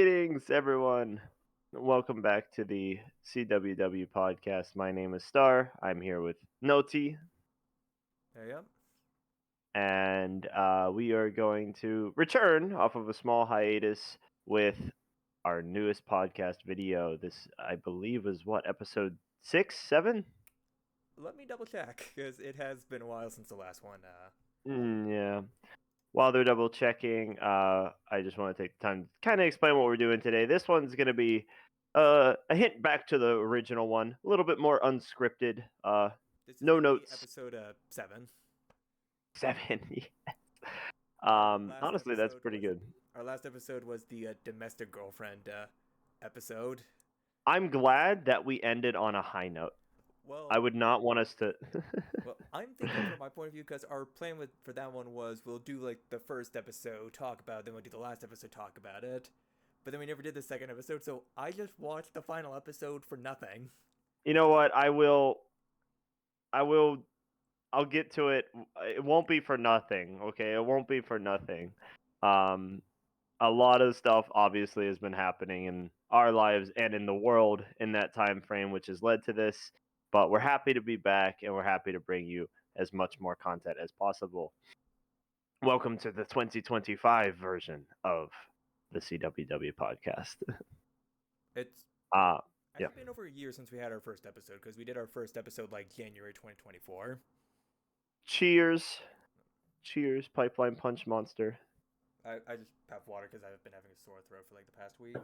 Greetings, everyone. Welcome back to the CWW podcast. My name is Star. I'm here with NoTea, Yep. and we are going to return off of a small hiatus with our newest podcast video. This, I believe, is what, episode 6, 7? Let me double check because it has been a while since the last one. Yeah. While they're double checking, I just want to take the time to kind of explain what we're doing today. This one's going to be a hint back to the original one, a little bit more unscripted. This is No gonna be notes. episode 7. 7. Yes. Our last Honestly, that's episode pretty was good. the domestic girlfriend episode. I'm glad that we ended on a high note. I Well, would not want us to. I'm thinking from my point of view because our plan for that one was we'll do like the first episode, talk about it, then we'll do the last episode, talk about it. But then we never did the second episode, so I just watched the final episode for nothing. You know what? I will. I will. I'll get to it. It won't be for nothing. Okay, it won't be for nothing. Um, a lot of stuff obviously has been happening in our lives and in the world in that time frame, which has led to this. But we're happy to be back, and we're happy to bring you as much more content as possible. Welcome to the 2025 version of the CWW podcast. It's Uh, yeah. actually been over a year since we had our first episode because we did our first episode like January 2024. Cheers. Cheers, Pipeline Punch Monster. I just have water because I've been having a sore throat for like the past week.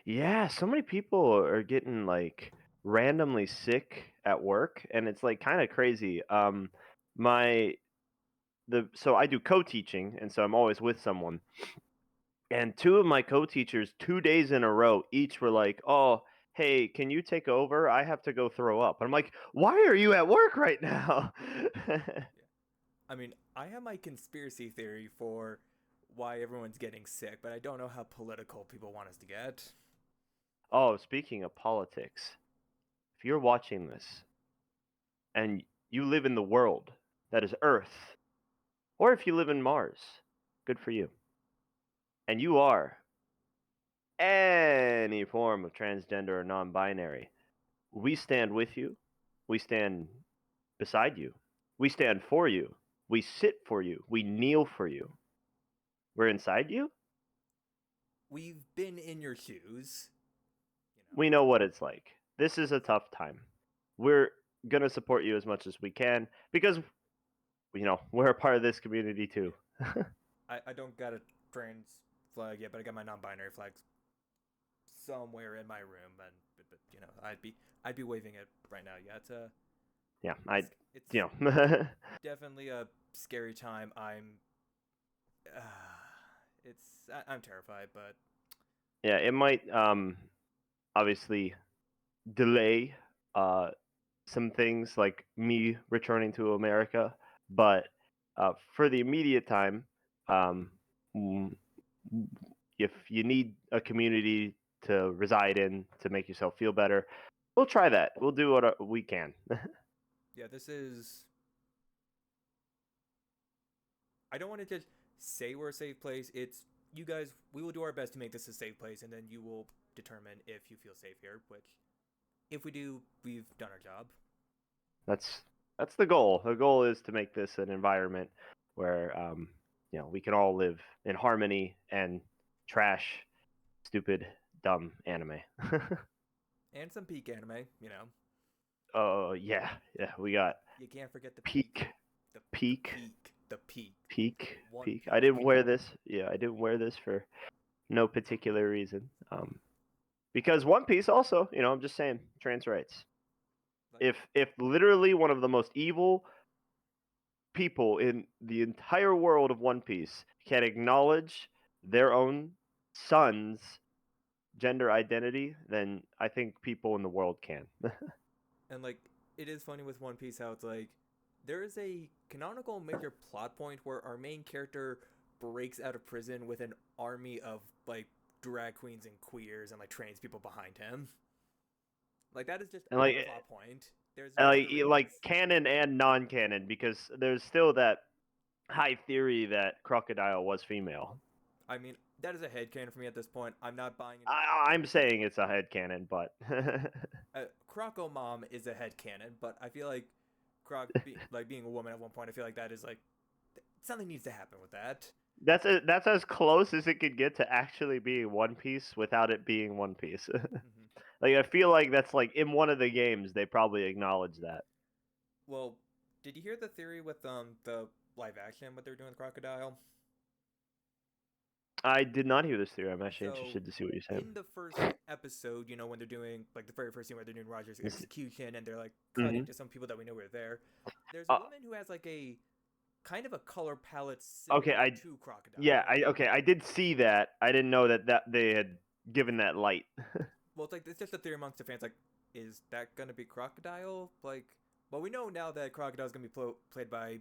Yeah, so many people are getting like randomly sick at work, and it's like kind of crazy. My so I do co-teaching, and so I'm always with someone. And two of my co-teachers, 2 days in a row, each were like, "Oh, hey, can you take over? I have to go throw up." And I'm like, "Why are you at work right now?" Yeah. I mean, I have my conspiracy theory for why everyone's getting sick, but I don't know how political people want us to get. Oh, speaking of politics, if you're watching this and you live in the world that is Earth, or if you live in Mars, good for you. And you are any form of transgender or non binary, we stand with you. We stand beside you. We stand for you. We sit for you. We kneel for you. We're inside you. We've been in your shoes, We know what it's like. This is a tough time. We're going to support you as much as we can because, we're a part of this community too. Yeah. I don't got a trans flag yet, but I got my non-binary flags somewhere in my room, and but I'd be waving it right now. Yeah, Yeah, it's you know. definitely a scary time. Uh, I'm terrified, but Yeah, it might obviously delay uh some things like me returning to America, but for the immediate time, um, mm, if you need a community to reside in to make yourself feel better, we'll try that. We'll do what we can. yeah, this is. I don't want to just say we're a safe place. It's you guys. We will do our best to make this a safe place, and then you will determine if you feel safe here. Which, if we do, we've done our job. that's that's the goal. The goal is to make this an environment where we can all live in harmony and trash stupid dumb anime. And some peak anime. Oh yeah, yeah. We got You can't forget the peak, peak, the peak, peak, the peak, peak, One peak. I Peak. didn't wear this. Yeah, I didn't wear this for no particular reason. Because One Piece also, I'm just saying, trans rights. Like, If literally one of the most evil people in the entire world of One Piece can acknowledge their own son's gender identity, then I think people in the world can. and like, it is funny with One Piece how it's like there is a canonical major plot point where our main character breaks out of prison with an army of like drag queens and queers and like trans people behind him. Like that is just and a like plot point. There's and no like other like reasons. canon and non-canon, because there's still that high theory that Crocodile was female. I mean, that is a headcanon for me at this point. I'm not buying into I'm saying it's a headcanon, but Croco Mom is a headcanon, but I feel like like being a woman at one point, I feel like that is like something needs to happen with that. that's as close as it could get to actually being One Piece without it being One Piece. Hmm. Like I feel like that's like in one of the games they probably acknowledge that. Well, did you hear the theory with the live action what they're doing with Crocodile? I did not hear this theory. I'm actually So interested to see what you're saying. in the first episode, when they're doing like the very first scene where they're doing Roger's execution and they're like cutting Mm-hmm. to some people that we know were there, there's a Uh, woman who has like a kind of a color palette okay, similar to yeah, Crocodile. I did see that. I didn't know that they had given that light. Well, it's just a theory amongst the fans. Like, is that gonna be Crocodile? Like, well, we know now that Crocodile's gonna be played by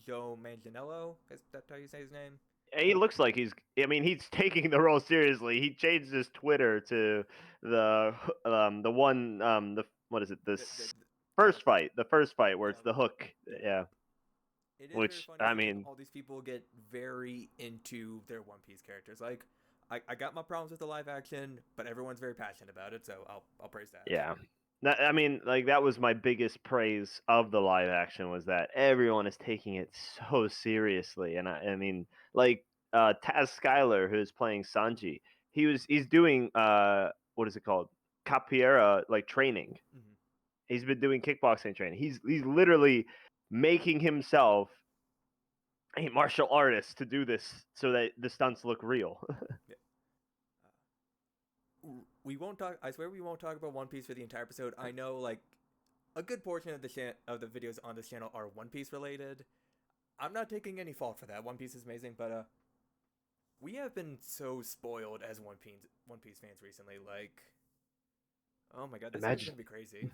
Joe Manganiello. Is that how you say his name? He looks like he's. I mean, he's taking the role seriously. He changed his Twitter to the one the what is it The the first fight where yeah, it's the hook, yeah. yeah. It is very Which funny I seeing mean, all these people get very into their One Piece characters. Like, I got my problems with the live action, but everyone's very passionate about it, so I'll praise that. yeah. I mean, like that was my biggest praise of the live action was that everyone is taking it so seriously, and I mean, like Taz Skylar, who's playing Sanji, he's doing what is it called, capoeira like training. Hmm. He's been doing kickboxing training. He's literally making himself a martial artist to do this so that the stunts look real. Yeah. We won't talk. I swear we won't talk about One Piece for the entire episode. I know like a good portion of the videos on this channel are One Piece related. I'm not taking any fault for that. One Piece is amazing, but we have been so spoiled as One Piece fans recently. Like, oh my god, this series is Imagine gonna be crazy.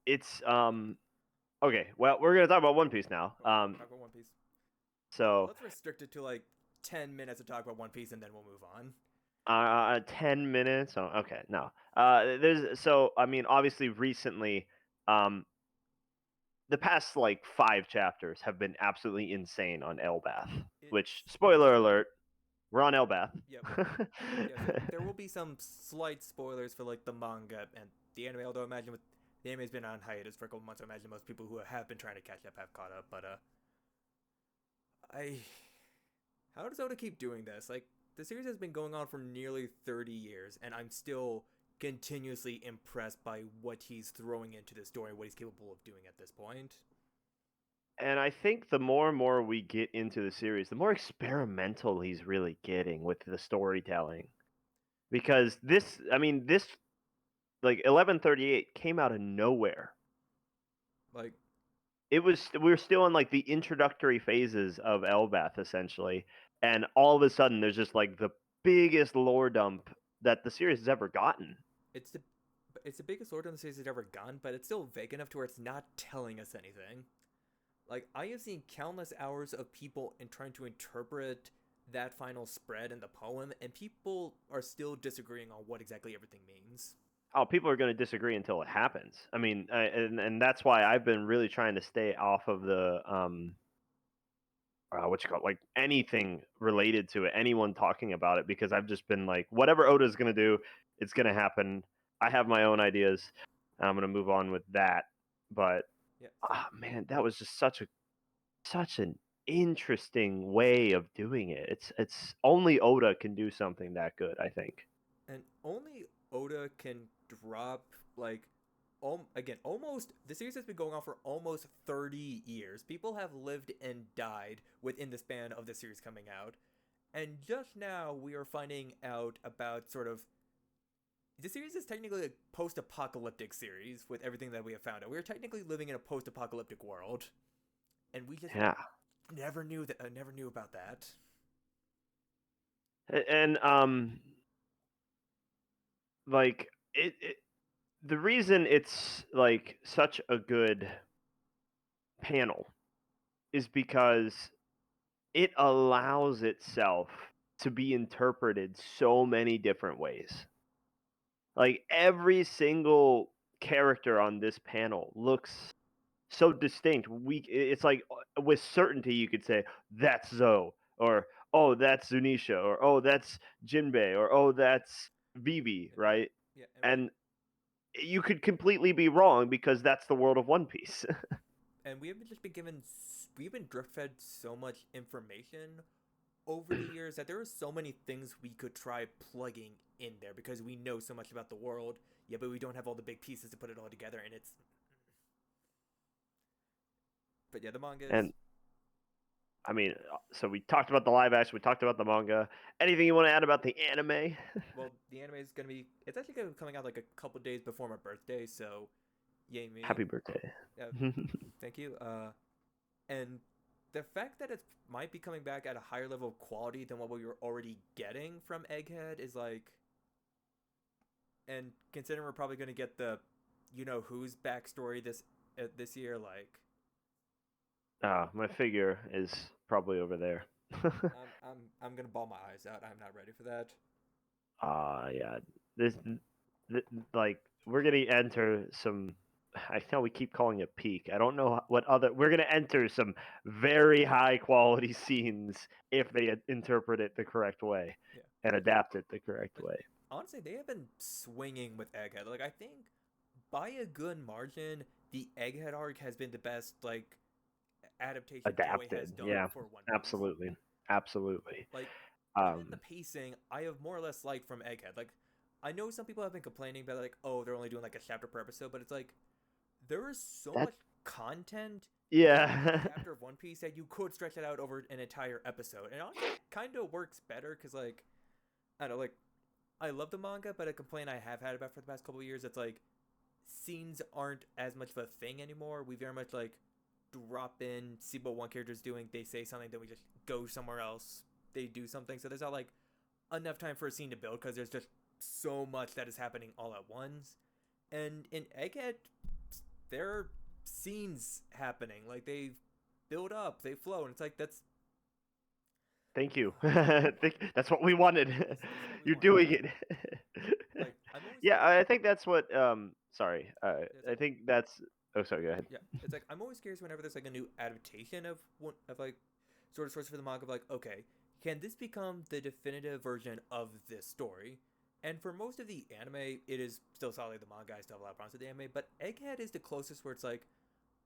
it's okay. Well, we're gonna talk about One Piece now. We're gonna talk about One Piece. So Let's restrict it to like 10 minutes to talk about One Piece, and then we'll move on. 10 minutes. Oh, okay, no. There's so I mean, obviously, recently, um, the past like 5 chapters have been absolutely insane on Elbath. Which, It's spoiler alert, we're on Elbath. yeah, yeah. So there will be some slight spoilers for like the manga and the anime. Although I imagine with the anime's been on hiatus for a couple months, I imagine most people who have been trying to catch up have caught up. But I how does Oda keep doing this? Like the series has been going on for nearly 30 years, and I'm still continuously impressed by what he's throwing into the story, what he's capable of doing at this point. And I think the more and more we get into the series, the more experimental he's really getting with the storytelling. Because I mean, this like 1138 came out of nowhere. Like, We were still in like the introductory phases of Elbath essentially, and all of a sudden there's just like the biggest lore dump that the series has ever gotten. it's the it's the biggest order in the series it's ever gone, but it's still vague enough to where it's not telling us anything. Like I have seen countless hours of people in trying to interpret that final spread in the poem, and people are still disagreeing on what exactly everything means. Oh, people are going to disagree until it happens. I mean, and that's why I've been really trying to stay off of the what you call it, like anything related to it, anyone talking about it, because I've just been like, whatever Oda's gonna do, it's gonna happen. I have my own ideas. I'm gonna move on with that. But Yeah, so man, that was just such an interesting way of doing it. It's only Oda can do something that good, I think. and only Oda can drop like again almost the series has been going on for almost 30 years. People have lived and died within the span of the series coming out. And just now we are finding out about sort of the series is technically a post-apocalyptic series with everything that we have found out. We are technically living in a post-apocalyptic world, and we just Yeah, never knew about that. and like it the reason it's like such a good panel is because it allows itself to be interpreted so many different ways. Like every single character on this panel looks so distinct. It's like with certainty you could say that's Zoe, or oh, that's Zunisha, or oh, that's Jinbei, or oh, that's Vivi, right? Yeah, And you could completely be wrong because that's the world of One Piece. and we have just been we've been drip fed so much information over the years that there are so many things we could try plugging in there because we know so much about the world. Yeah, but we don't have all the big pieces to put it all together, and it's. But yeah, the mangas. And I mean, so we talked about the live action, we talked about the manga. Anything you want to add about the anime? Well, the anime is gonna be. It's actually gonna be coming out like a couple days before my birthday, so yay me. Happy birthday. Yeah, thank you. And the fact that it might be coming back at a higher level of quality than what we were already getting from Egghead is like, and considering we're probably gonna get the, you know who's backstory this year, like, My figure is probably over there. I'm gonna bawl my eyes out. I'm not ready for that. Yeah. This, like, we're gonna enter some. I know we keep calling it peak. I don't know what other. We're gonna enter some very high quality scenes if they interpret it the correct way Yeah, and adapt it the correct but way. honestly, they have been swinging with Egghead. Like I think by a good margin, the Egghead arc has been the best like adaptation Toei has Adapted, done yeah, for One Piece. absolutely, absolutely. Like even the Um, pacing, I have more or less liked from Egghead. Like I know some people have been complaining about like, oh, they're only doing like a chapter per episode, but it's like there is so that much content in one yeah. chapter of One Piece that you could stretch it out over an entire episode, and honestly, kind of works better because like I don't know, like I love the manga, but a complaint I have had about for the past couple of years, it's like scenes aren't as much of a thing anymore. We very much like drop in, see what one character's doing, they say something, then we just go somewhere else. They do something, so there's not like enough time for a scene to build because there's just so much that is happening all at once. And in Egghead, there are scenes happening, like they build up, they flow, and it's like that's Thank you. That's what we wanted. this is what we You're want. doing it. Like I'm always Yeah, curious. I think that's what. Sorry. It's I like think that's. Oh, sorry. Go ahead. yeah, it's like I'm always curious whenever there's like a new adaptation of one of like sort of source for the manga of like, okay, can this become the definitive version of this story? And for most of the anime, it is still solid. The manga, I still have a lot of problems with the anime, but Egghead is the closest where it's like,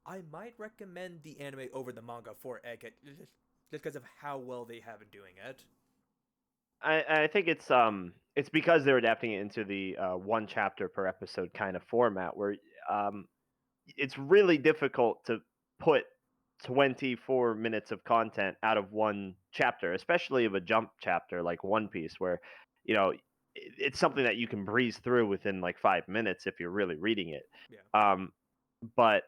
I might recommend the anime over the manga for Egghead, just because of how well they have been doing it. I think it's because they're adapting it into the one chapter per episode kind of format where um it's really difficult to put 24 minutes of content out of one chapter, especially of a jump chapter like One Piece, where, it's something that you can breeze through within like 5 minutes if you're really reading it. Yeah. But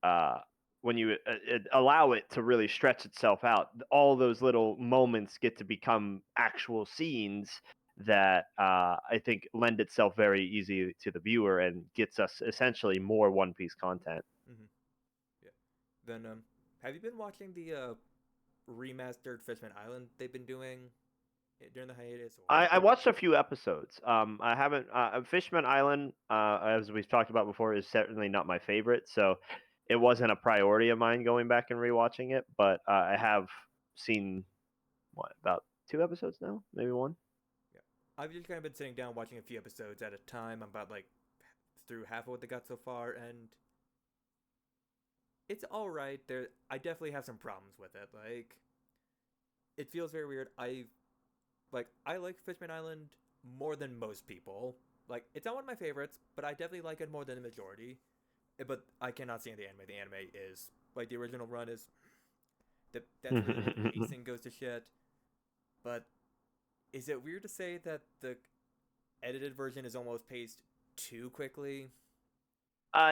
uh, when you allow it to really stretch itself out, all those little moments get to become actual scenes that I think lend itself very easy to the viewer and gets us essentially more One Piece content. Mm-hmm. Yeah. Then have you been watching the remastered Fishman Island they've been doing during the hiatus or? I watched a few episodes. I haven't. Fishman Island, as we've talked about before, is certainly not my favorite, so it wasn't a priority of mine going back and rewatching it. But I have seen what, about 2 episodes now, maybe one. Yeah. I've just kind of been sitting down watching a few episodes at a time. I'm about like through half of what they got so far, and it's all right. There, I definitely have some problems with it. Like, it feels very weird. I like Fishman Island more than most people. Like, it's not one of my favorites, but I definitely like it more than the majority. But I cannot stand the anime. The anime is like the original run is that's really where the pacing goes to shit. But is it weird to say that the edited version is almost paced too quickly?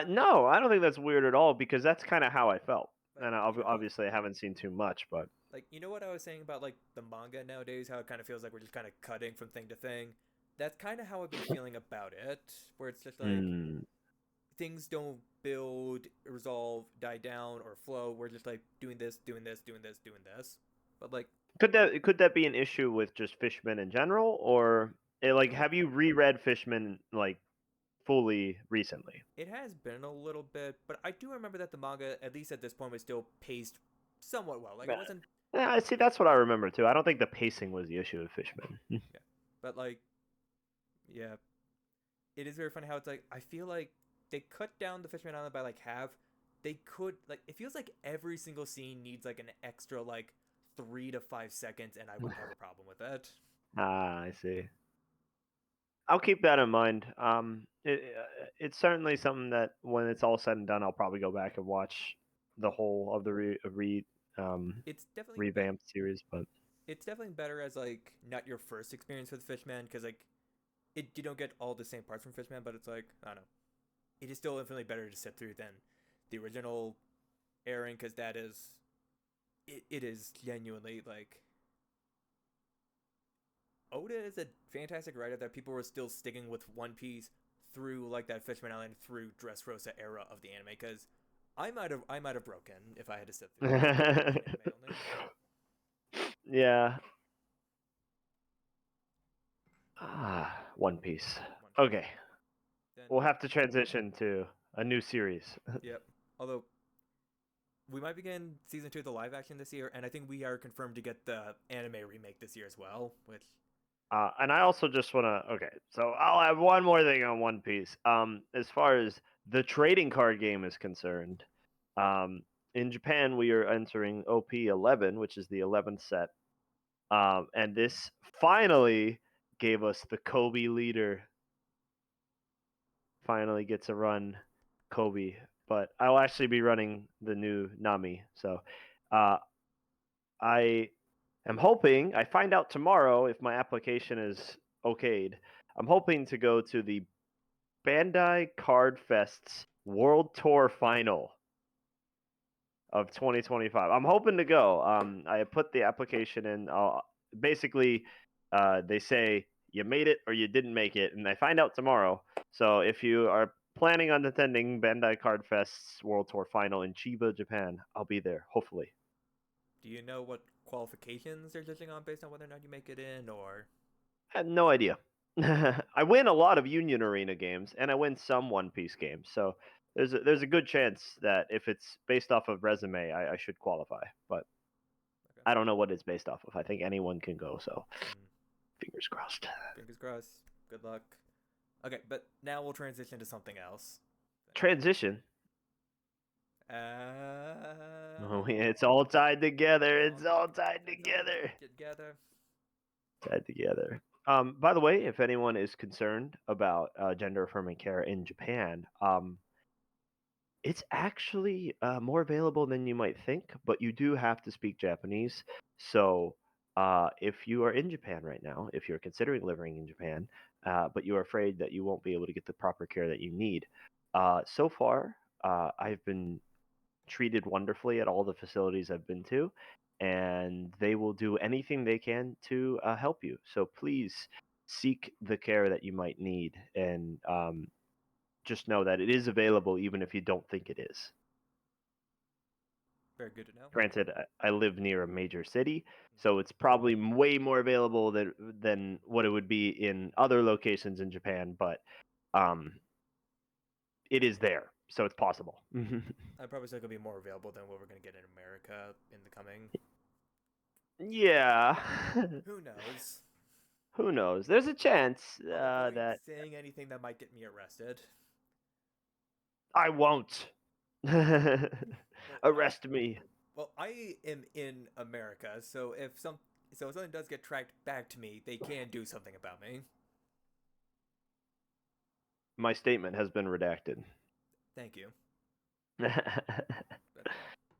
No, I don't think that's weird at all because that's kind of how I felt. Like, And you know what? obviously, I haven't seen too much, but Like, you know what I was saying about like the manga nowadays, how it kind of feels like we're just kind of cutting from thing to thing. That's kind of how I've been feeling about it, where it's just like mm, things don't build, resolve, die down, or flow. We're just like doing this, doing this, doing this, doing this. But like, could that be an issue with just Fishman in general, or like have you reread Fishman like fully recently? it has been a little bit, but I do remember that the manga, at least at this point, was still paced somewhat well. Like, it wasn't. Yeah, I see. That's what I remember too. I don't think the pacing was the issue with Fishman. Yeah, but like, yeah, it is very funny how it's like I feel like they cut down the Fishman Island by like half. They could like it feels like every single scene needs like an extra like 3 to 5 seconds, and I wouldn't have a problem with that. Ah, I see. I'll keep that in mind. It's certainly something that when it's all said and done, I'll probably go back and watch the whole of the It's definitely better. revamped series. But It's definitely better as like not your first experience with Fishman because like it you don't get all the same parts from Fishman, but it's like I don't know. It is still infinitely better to sit through than the original airing because that is it is genuinely like Oda is a fantastic writer that people were still sticking with One Piece through like that Fishman Island through Dressrosa era of the anime because I might have broken if I had to sit through that anime only. yeah, One Piece. One Piece. Okay, Then we'll have to transition to a new series. yep. Although we might begin season 2 of the live action this year, and I think we are confirmed to get the anime remake this year as well. Which And I also just want to. Okay, so I'll have one more thing on One Piece. As far as the trading card game is concerned, um, in Japan we are entering OP 11, which is the 11th set. And this finally gave us the Kobe leader. Finally gets a run, Kobe. But I'll actually be running the new Nami. So, uh, I am hoping I find out tomorrow if my application is okayed. I'm hoping to go to the Bandai Card Fest's World Tour Final of 2025. I'm hoping to go. I put the application in. Basically, they say you made it or you didn't make it, and I find out tomorrow. So if you are planning on attending Bandai Card Fest's World Tour Final in Chiba, Japan, I'll be there. Hopefully. do you know what qualifications they're judging on based on whether or not you make it in, or I had no idea. I win a lot of Union Arena games, and I win some One Piece games. So there's a good chance that if it's based off of resume, I should qualify. But okay. I don't know what it's based off of. I think anyone can go. So Hmm. fingers crossed. Fingers crossed. Good luck. Okay, but now we'll transition to something else. Transition. Oh, Uh, yeah, it's all tied together. it's all It's all tied together. together. Tied together. By the way, if anyone is concerned about gender affirming care in Japan, it's actually more available than you might think, but you do have to speak Japanese. So, if you are in Japan right now, if you're considering living in Japan, but you are afraid that you won't be able to get the proper care that you need, so far, I've been treated wonderfully at all the facilities I've been to, and they will do anything they can to help you. So, please seek the care that you might need and just know that it is available even if you don't think it is. Very good to know. Granted, I live near a major city, so it's probably way more available than what it would be in other locations in Japan, but um, it is there, so it's possible. I probably still gonna be more available than what we're gonna get in America in the coming. Yeah. Who knows? Who knows? There's a chance I'll avoid that saying anything that might get me arrested. I won't. Well, Arrest me. I am in America, so if something does get tracked back to me, they can do something about me. My statement has been redacted. Thank you. But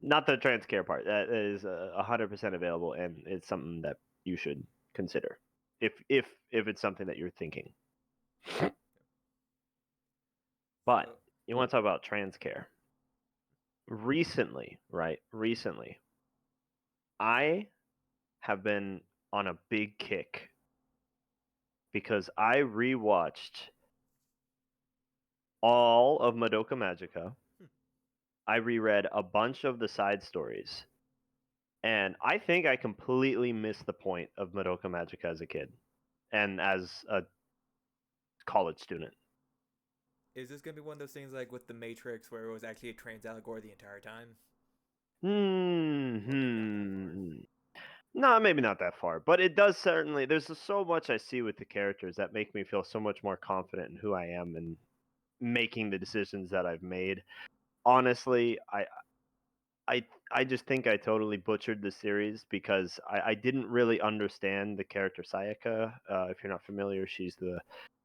Not the trans care part. That is 100% available, and it's something that you should consider if it's something that you're thinking. But so you want to talk about trans care? Recently, right? Recently, I have been on a big kick because I rewatched all of Madoka Magica. hmm, I reread a bunch of the side stories, and I think I completely missed the point of Madoka Magica as a kid and as a college student. is this gonna be one of those things like with the Matrix where it was actually a trans allegory the entire time, or a good allegory? Hmm. No, maybe not that far, but it does certainly. There's just so much I see with the characters that make me feel so much more confident in who I am and making the decisions that I've made. Honestly, I I just think I totally butchered the series because I didn't really understand the character Sayaka. If you're not familiar, she's the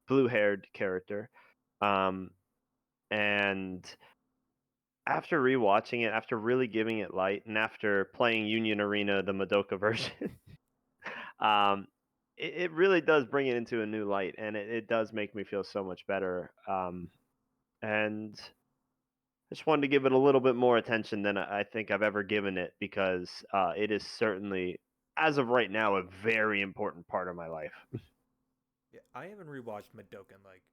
blue-haired character. Um, and after rewatching it, after really giving it light, and after playing Union Arena, the Madoka version, um, it really does bring it into a new light, and it does make me feel so much better. And I just wanted to give it a little bit more attention than I think I've ever given it because it is certainly, as of right now, a very important part of my life. Yeah, I haven't rewatched Madoka in like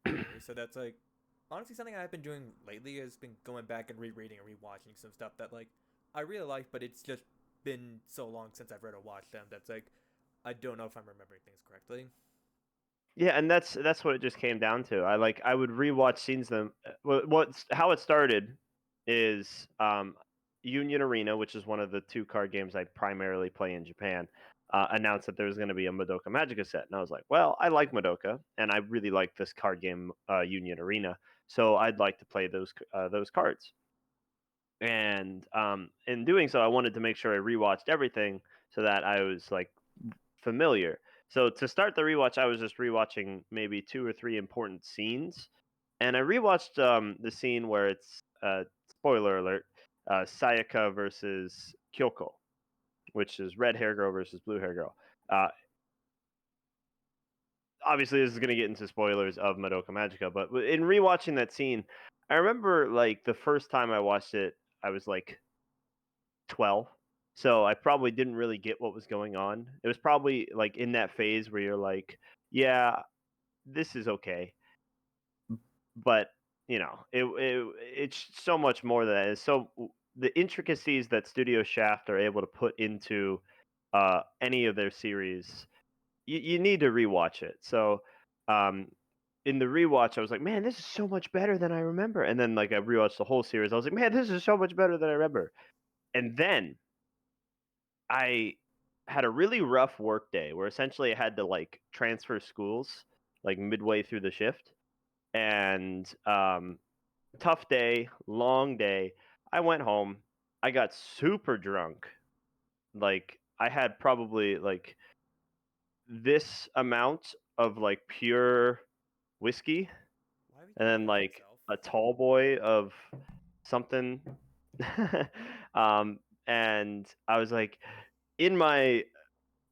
years, so that's like honestly something I've been doing lately has been going back and rereading and rewatching some stuff that like I really like, but it's just been so long since I've read or watched them that's like I don't know if I'm remembering things correctly. Yeah, and that's what it just came down to. I would rewatch scenes of them. What's how it started is Union Arena, which is one of the two card games I primarily play in Japan, announced that there was going to be a Madoka Magica set, and I was like, well, I like Madoka, and I really like this card game, Union Arena, so I'd like to play those cards. And in doing so, I wanted to make sure I rewatched everything so that I was like familiar. So to start the rewatch, I was just rewatching maybe two or three important scenes, and I rewatched the scene where it's spoiler alert, Sayaka versus Kyoko, which is red hair girl versus blue hair girl. Uh, Obviously, this is going to get into spoilers of Madoka Magica, but in rewatching that scene, I remember like the first time I watched it, I was like 12. So I probably didn't really get what was going on. It was probably like in that phase where you're like, yeah, this is okay. But, it's so much more than that. It's so the intricacies that Studio Shaft are able to put into any of their series, you need to rewatch it. So, um, in the rewatch, I was like, man, this is so much better than I remember. And then, like, I rewatched the whole series. I was like, man, this is so much better than I remember. And then I had a really rough work day where essentially I had to like transfer schools like midway through the shift, and tough day, long day. I went home. I got super drunk. Like I had probably like this amount of like pure whiskey, Why would and you then drug like yourself? a tall boy of something. um, and I was like in my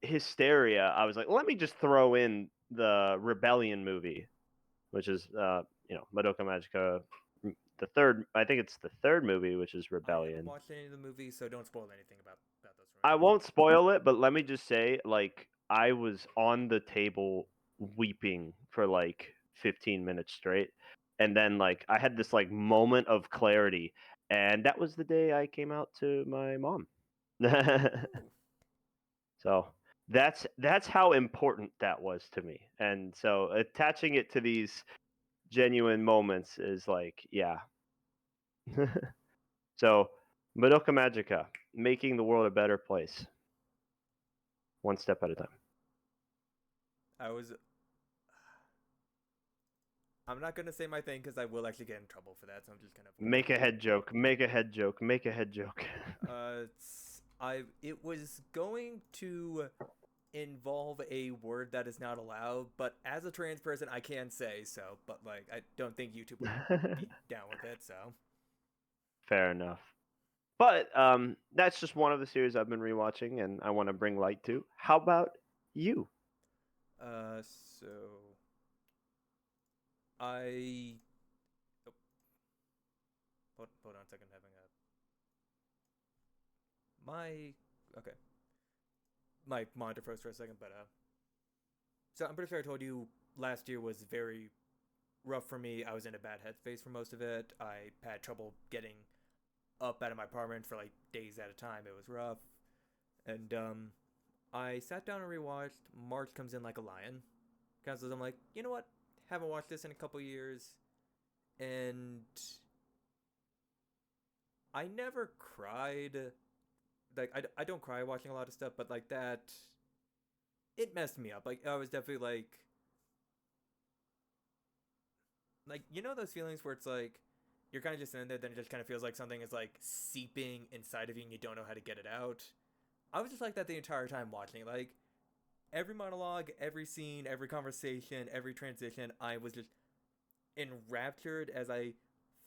hysteria, I was like, let me just throw in the Rebellion movie, which is Madoka Magica, the third. I think it's the third movie, which is I haven't Rebellion. watched any of the movies, so don't spoil anything about those for I me. won't spoil it, but let me just say, like, I was on the table weeping for like 15 minutes straight, and then like I had this like moment of clarity, and that was the day I came out to my mom. Ooh. So that's how important that was to me. And so attaching it to these genuine moments is like, yeah. So Madoka Magica, making the world a better place, one step at a time. I was I'm not gonna say my thing because I will actually get in trouble for that, so I'm just gonna avoid Make a head joke, make a head joke, make a head joke. it. It was going to involve a word that is not allowed, but as a trans person, I can say so. But like, I don't think YouTube would be down with it. So, Fair enough. But that's just one of the series I've been rewatching and I want to bring light to. How about you? uh, so I oh, hold on a second, having a my okay, my monitor froze for a second, but so I'm pretty sure I told you last year was very rough for me. I was in a bad headspace for most of it. I had trouble getting up out of my apartment for like days at a time. It was rough. And I sat down and rewatched March Comes In Like a Lion. Because I'm like, you know what? Haven't watched this in a couple years. And I never cried like I don't cry watching a lot of stuff, but like that, it messed me up. Like I was definitely like you know those feelings where it's like you're kind of just in there, then it just kind of feels like something is like seeping inside of you and you don't know how to get it out. I was just like that the entire time watching. Like every monologue, every scene, every conversation, every transition, I was just enraptured as I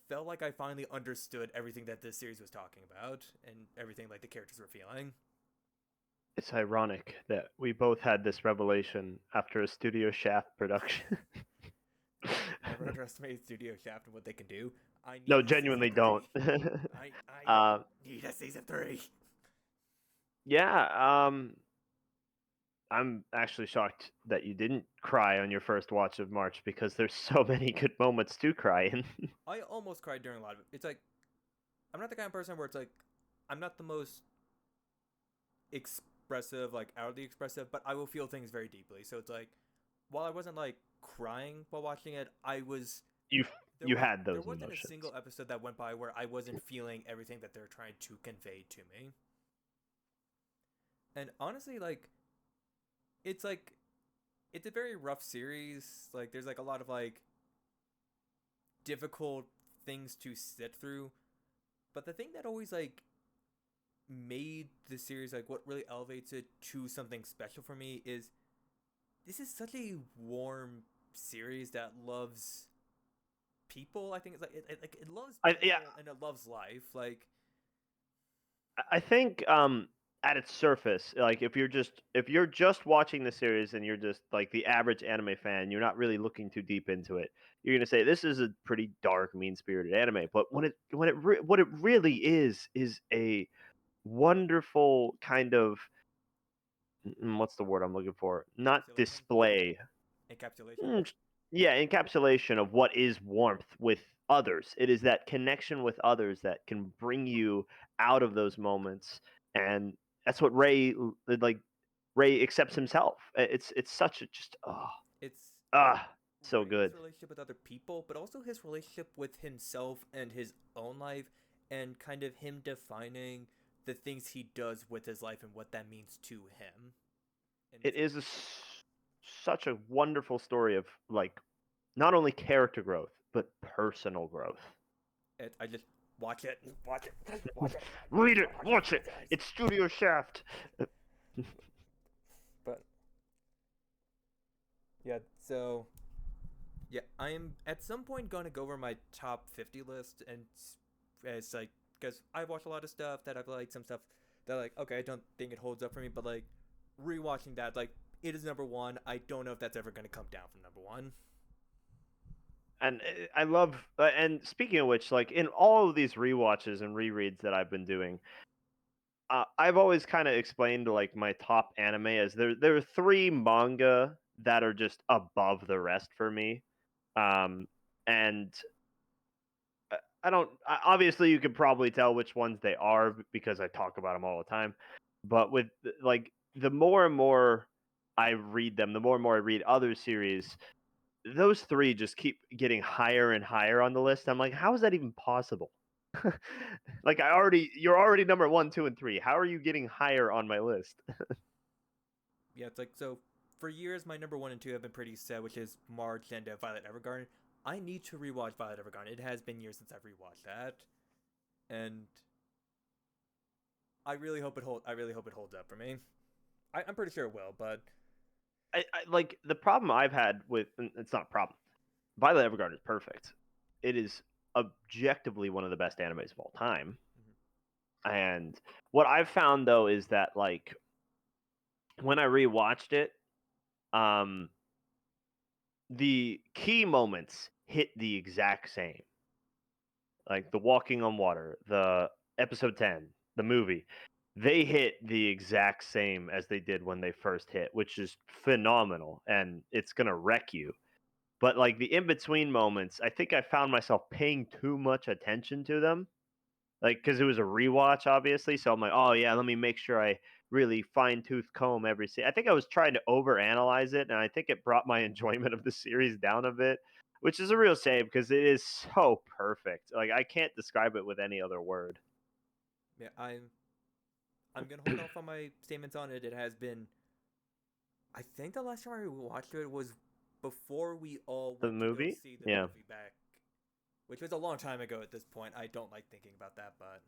felt like I finally understood everything that this series was talking about and everything like the characters were feeling. It's ironic that we both had this revelation after a Studio Shaft production. Hey, never underestimate Studio Shaft and what they can do. I No, need a season genuinely don't. 3. I um, need a season 3. yeah, I'm actually shocked that you didn't cry on your first watch of March because there's so many good moments to cry in. I almost cried during a lot of it. It's like I'm not the kind of person where it's like I'm not the most expressive, like outwardly expressive, but I will feel things very deeply. So it's like while I wasn't like crying while watching it, I was you there you was had there those wasn't a emotions. single episode that went by where I wasn't feeling everything that they're trying to convey to me. And honestly, like it's like it's a very rough series. Like there's like a lot of like difficult things to sit through. But the thing that always like made the series like what really elevates it to something special for me is this is such a warm series that loves people. I think it's like it loves Yeah, people and it loves life. Like I think at its surface, like if you're just watching the series and you're just like the average anime fan, you're not really looking too deep into it. You're gonna say this is a pretty dark, mean-spirited anime. But what it really is a wonderful kind of what's the word I'm looking for? Not encapsulation, display. encapsulation. Mm, yeah, encapsulation of what is warmth with others. It is that connection with others that can bring you out of those moments, and that's what like. Ray accepts himself. It's such a just It's so Ray's good. relationship with other people, but also his relationship with himself and his own life, and kind of him defining the things he does with his life and what that means to him. And It is such a wonderful story of like not only character growth but personal growth. I just watch it, watch it, watch it, Read it, watch watch it. it, guys. It's Studio Shaft. But yeah, so yeah, I am at some point going to go over my top 50 list, and it's like because I've watched a lot of stuff that I've liked, some stuff that like okay, I don't think it holds up for me, but like rewatching that, like it is number one. I don't know if that's ever going to come down from number one. And I love and speaking of which, like in all of these rewatches and rereads that I've been doing, I've always kind of explained like my top anime as there are three manga that are just above the rest for me. Um, and I don't obviously you could probably tell which ones they are because I talk about them all the time. But with like the more and more I read them, the more and more I read other series, those three just keep getting higher and higher on the list. I'm like, how is that even possible? Like you're already number one, two, and three. How are you getting higher on my list? Yeah, it's like so. For years, my number one and two have been pretty set, which is March and Violet Evergarden. I need to rewatch Violet Evergarden. It has been years since I've rewatched that, and I really hope it hold. I really hope it holds up for me. I'm pretty sure it will, but I like the problem I've had with it's not a problem. Violet Evergarden is perfect. It is objectively one of the best animes of all time. And what I've found though is that like when I rewatched it, um, the key moments hit the exact same. Like the walking on water, the episode 10, the movie, they hit the exact same as they did when they first hit, which is phenomenal and it's going to wreck you. But like the in between moments, I think I found myself paying too much attention to them. Like cuz it was a rewatch obviously, so I'm like, "Oh yeah, let me make sure I really fine-tooth comb every scene." I think I was trying to overanalyze it and I think it brought my enjoyment of the series down a bit, which is a real shame because it is so perfect. Like I can't describe it with any other word. yeah, I'm gonna hold off on my statements on it. It has been. I think the last time I watched it was before we all The went to go movie? see the Yeah. movie back, which was a long time ago at this point. I don't like thinking about that, but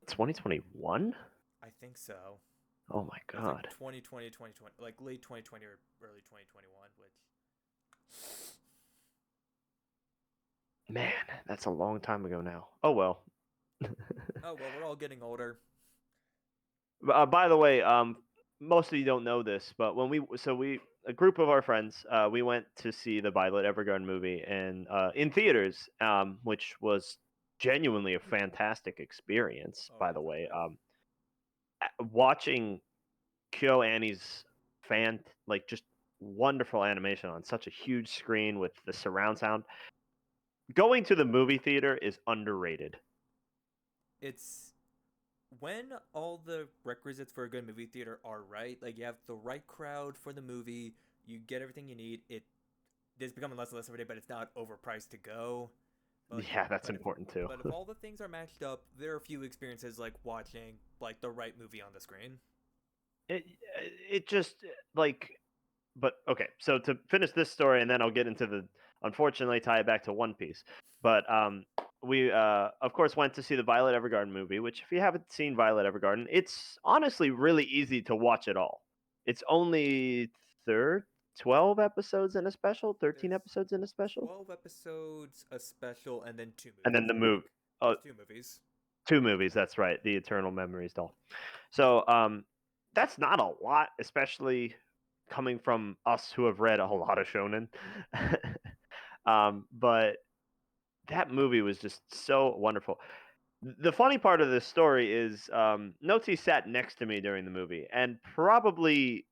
2021? I think so. Oh my It was like god. 2020, 2020, like late 2020 or early 2021, which Man, that's a long time ago now. Oh well. oh well, we're all getting older. By the way, most of you don't know this, but a group of our friends, we went to see the Violet Evergarden movie and in theaters, which was genuinely a fantastic experience. Oh, By it the was really way, good. watching Kyo Annie's just wonderful animation on such a huge screen with the surround sound. Going to the movie theater is underrated. It's when all the requisites for a good movie theater are right. Like you have the right crowd for the movie, you get everything you need. It's becoming less and less every day, but it's not overpriced to go. But like, Yeah, that's but if important too. but if all the things are matched up, there are a few experiences like watching like the right movie on the screen. it it just like but okay, so to finish this story and then I'll get into the unfortunately tie it back to One Piece. But we of course went to see the Violet Evergarden movie, which if you haven't seen Violet Evergarden, it's honestly really easy to watch it all. It's only third 12 episodes in a special, 13 There's episodes in a special, 12 episodes, a special, and then two and then movies. the I move think oh, there's two movies. two movies, that's right, the Eternal Memories doll. So that's not a lot, especially coming from us who have read a whole lot of shonen. But that movie was just so wonderful. The funny part of this story is NoTea sat next to me during the movie and probably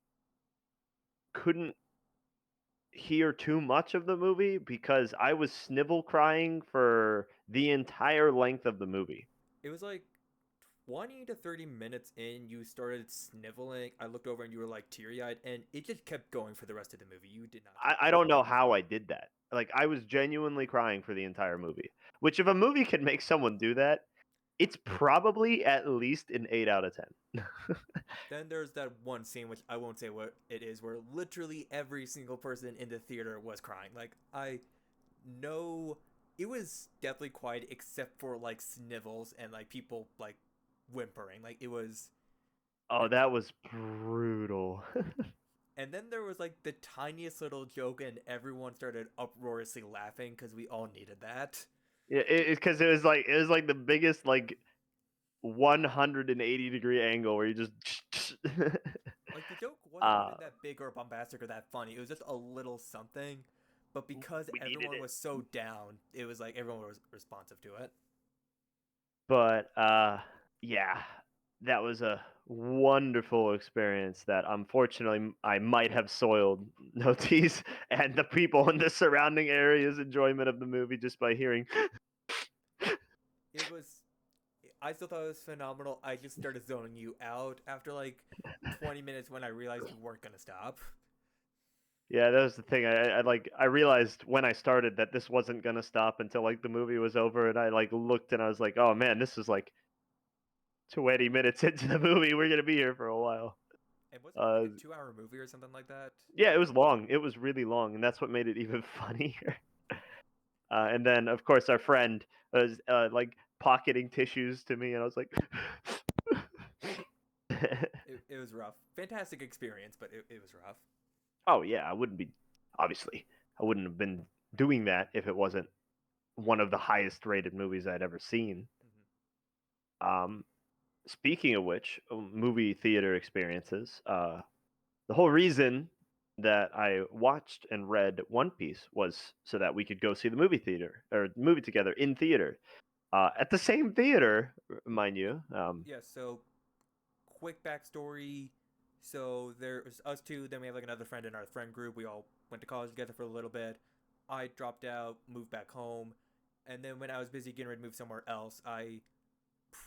couldn't hear too much of the movie because I was snivel crying for the entire length of the movie. It was like 20 to 30 minutes in, you started sniveling. I looked over and you were like teary eyed, and it just kept going for the rest of the movie. You did not take a I break. don't know how I did that. Like I was genuinely crying for the entire movie. Which if a movie can make someone do that, it's probably at least an 8 out of 10. Then there's that one scene, which I won't say what it is, where literally every single person in the theater was crying. Like, I know it was definitely quiet except for like snivels and like people like whimpering. Like, it was. Oh, that was brutal. And then there was like the tiniest little joke, and everyone started uproariously laughing because we all needed that. Yeah, because it was like the biggest 180-degree angle where you just Like the joke wasn't uh even that big or bombastic or that funny. It was just a little something. But because we needed everyone it. was so down, it was like everyone was responsive to it. But yeah, that was a wonderful experience that unfortunately I might have soiled Notice and the people in the surrounding area's enjoyment of the movie just by hearing. It was. I still thought it was phenomenal. I just started zoning you out after like 20 minutes when I realized you weren't gonna stop. Yeah, that was the thing. I realized when I started that this wasn't gonna stop until like the movie was over, and I like looked and I was like, oh man, this is like 20 minutes into the movie. We're gonna be here for a while. And wasn't it like Uh, a 2 hour movie or something like that? yeah, it was long. It was really long, and that's what made it even funnier. And then, of course, our friend was like pocketing tissues to me, and I was like, It was rough. Fantastic experience, but it was rough. "Oh yeah, I wouldn't be. Obviously, I wouldn't have been doing that if it wasn't one of the highest rated movies I'd ever seen." Mm-hmm. Um, Speaking of which, movie theater experiences. The whole reason that I watched and read One Piece was so that we could go see the movie theater or movie together in theater. At the same theater, mind Yeah, you. yeah. So quick backstory. So there's us two. Then we have like another friend in our friend group. We all went to college together for a little bit. I dropped out, moved back home, and then when I was busy getting ready to move somewhere else, I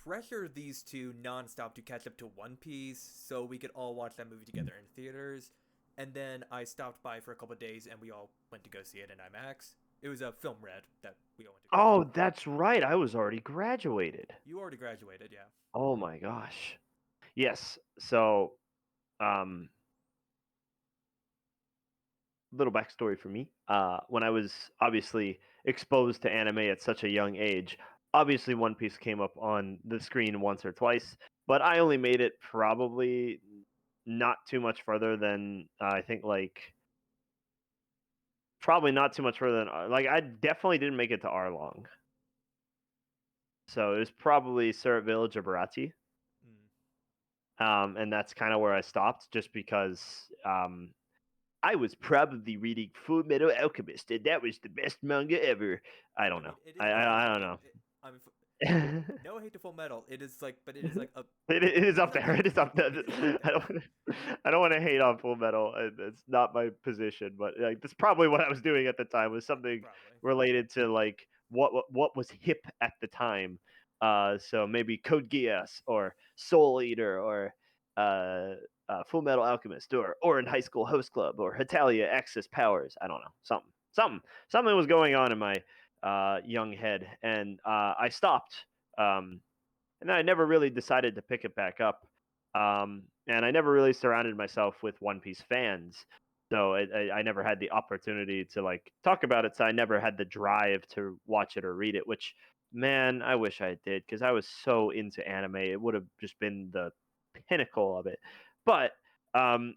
pressured these two nonstop to catch up to One Piece so we could all watch that movie together in theaters. And then I stopped by for a couple of days, and we all went to go see it in IMAX. It was a film red that we all went to college Oh, for. that's right. I was already graduated. You already graduated, yeah. Oh my gosh. Yes. So, um, little backstory for me. When I was obviously exposed to anime at such a young age, obviously One Piece came up on the screen once or twice, but I only made it probably not too much further than I think like probably not too much further than like I definitely didn't make it to Arlong. So it was probably Surrey Village or Barati. Mm. And that's kind of where I stopped just because I was probably reading Full Metal Alchemist, and that was the best manga ever. I I don't know. mean, it is up there. I don't It, know. it, I mean, no hate to Full Metal. It is like, but it is like a. It is It is up up there. there It for is me. up there. It is up I there. don't. I don't want to hate on Full Metal. It's not my position, but like that's probably what I was doing at the time was something Probably. related to like what was hip at the time. So maybe Code Geass or Soul Eater or uh, Full Metal Alchemist or in High School Host Club or Hetalia Access Powers. I don't know. Something was going on in my young head, and I stopped. Um, and then I never really decided to pick it back up. And I never really surrounded myself with One Piece fans, so I never had the opportunity to like talk about it. So I never had the drive to watch it or read it. Which, man, I wish I did because I was so into anime. It would have just been the pinnacle of it. But um,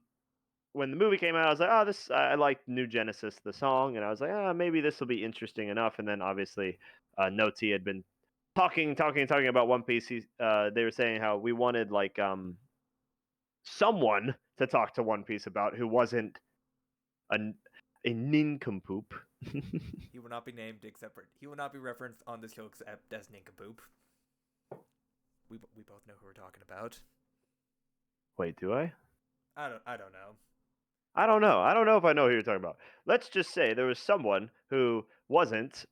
when the movie came out, I was like, oh, this I liked New Genesis, the song, and I was like, ah, maybe this will be interesting enough. And then obviously, NoTea had been talking about One Piece. They were saying how we wanted like someone to talk to One Piece about who wasn't a a nincompoop. He will not be named except for he will not be referenced on this show except as Nincompoop. We both know who we're talking about. Wait, do I? I don't know. I don't know. I don't know if I know who you're talking about. Let's just say there was someone who wasn't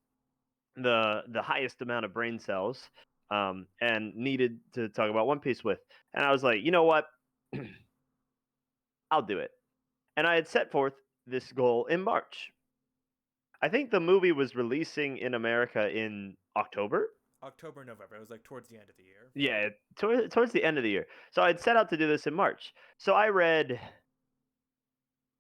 the highest amount of brain cells and needed to talk about One Piece with. And I was like, you know what? I'll do it. And I had set forth this goal in March. I think the movie was releasing in America in October. October, November. It was like towards the end of the year. Yeah, towards the end of the year. So I'd set out to do this in March. So I read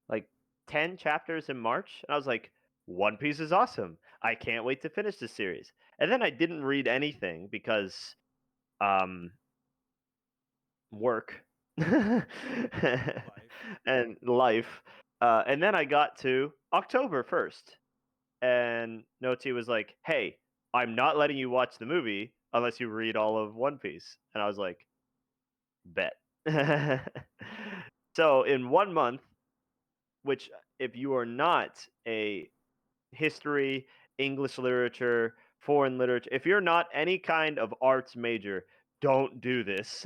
like 10 chapters in March, and I was like, One Piece is awesome. I can't wait to finish this series. And then I didn't read anything because um, work Life. and life. And then I got to October 1st, and Noti was like, "Hey, I'm not letting you watch the movie unless you read all of One Piece." And I was like, "Bet." So in 1 month, which if you are not a history, English literature, foreign literature, if you're not any kind of arts major, don't do this.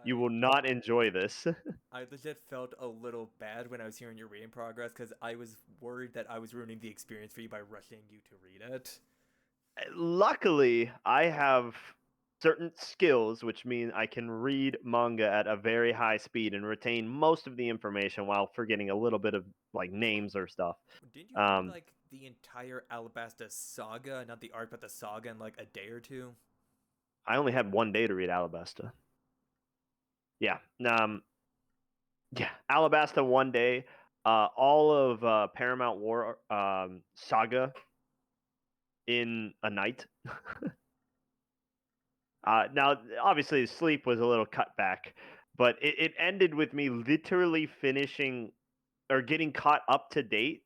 You I will not enjoy this. I legit felt a little bad when I was hearing your reading progress because I was worried that I was ruining the experience for you by rushing you to read it. Luckily, I have certain skills which mean I can read manga at a very high speed and retain most of the information while forgetting a little bit of like names or stuff. Didn't you read Um, like the entire Alabasta saga, not the arc, but the saga in like a day or two? I only had 1 day to read Alabasta. Yeah, yeah, Alabasta 1 day. All of Paramount War saga in a night. Now, obviously, sleep was a little cut back, but it ended with me literally finishing or getting caught up to date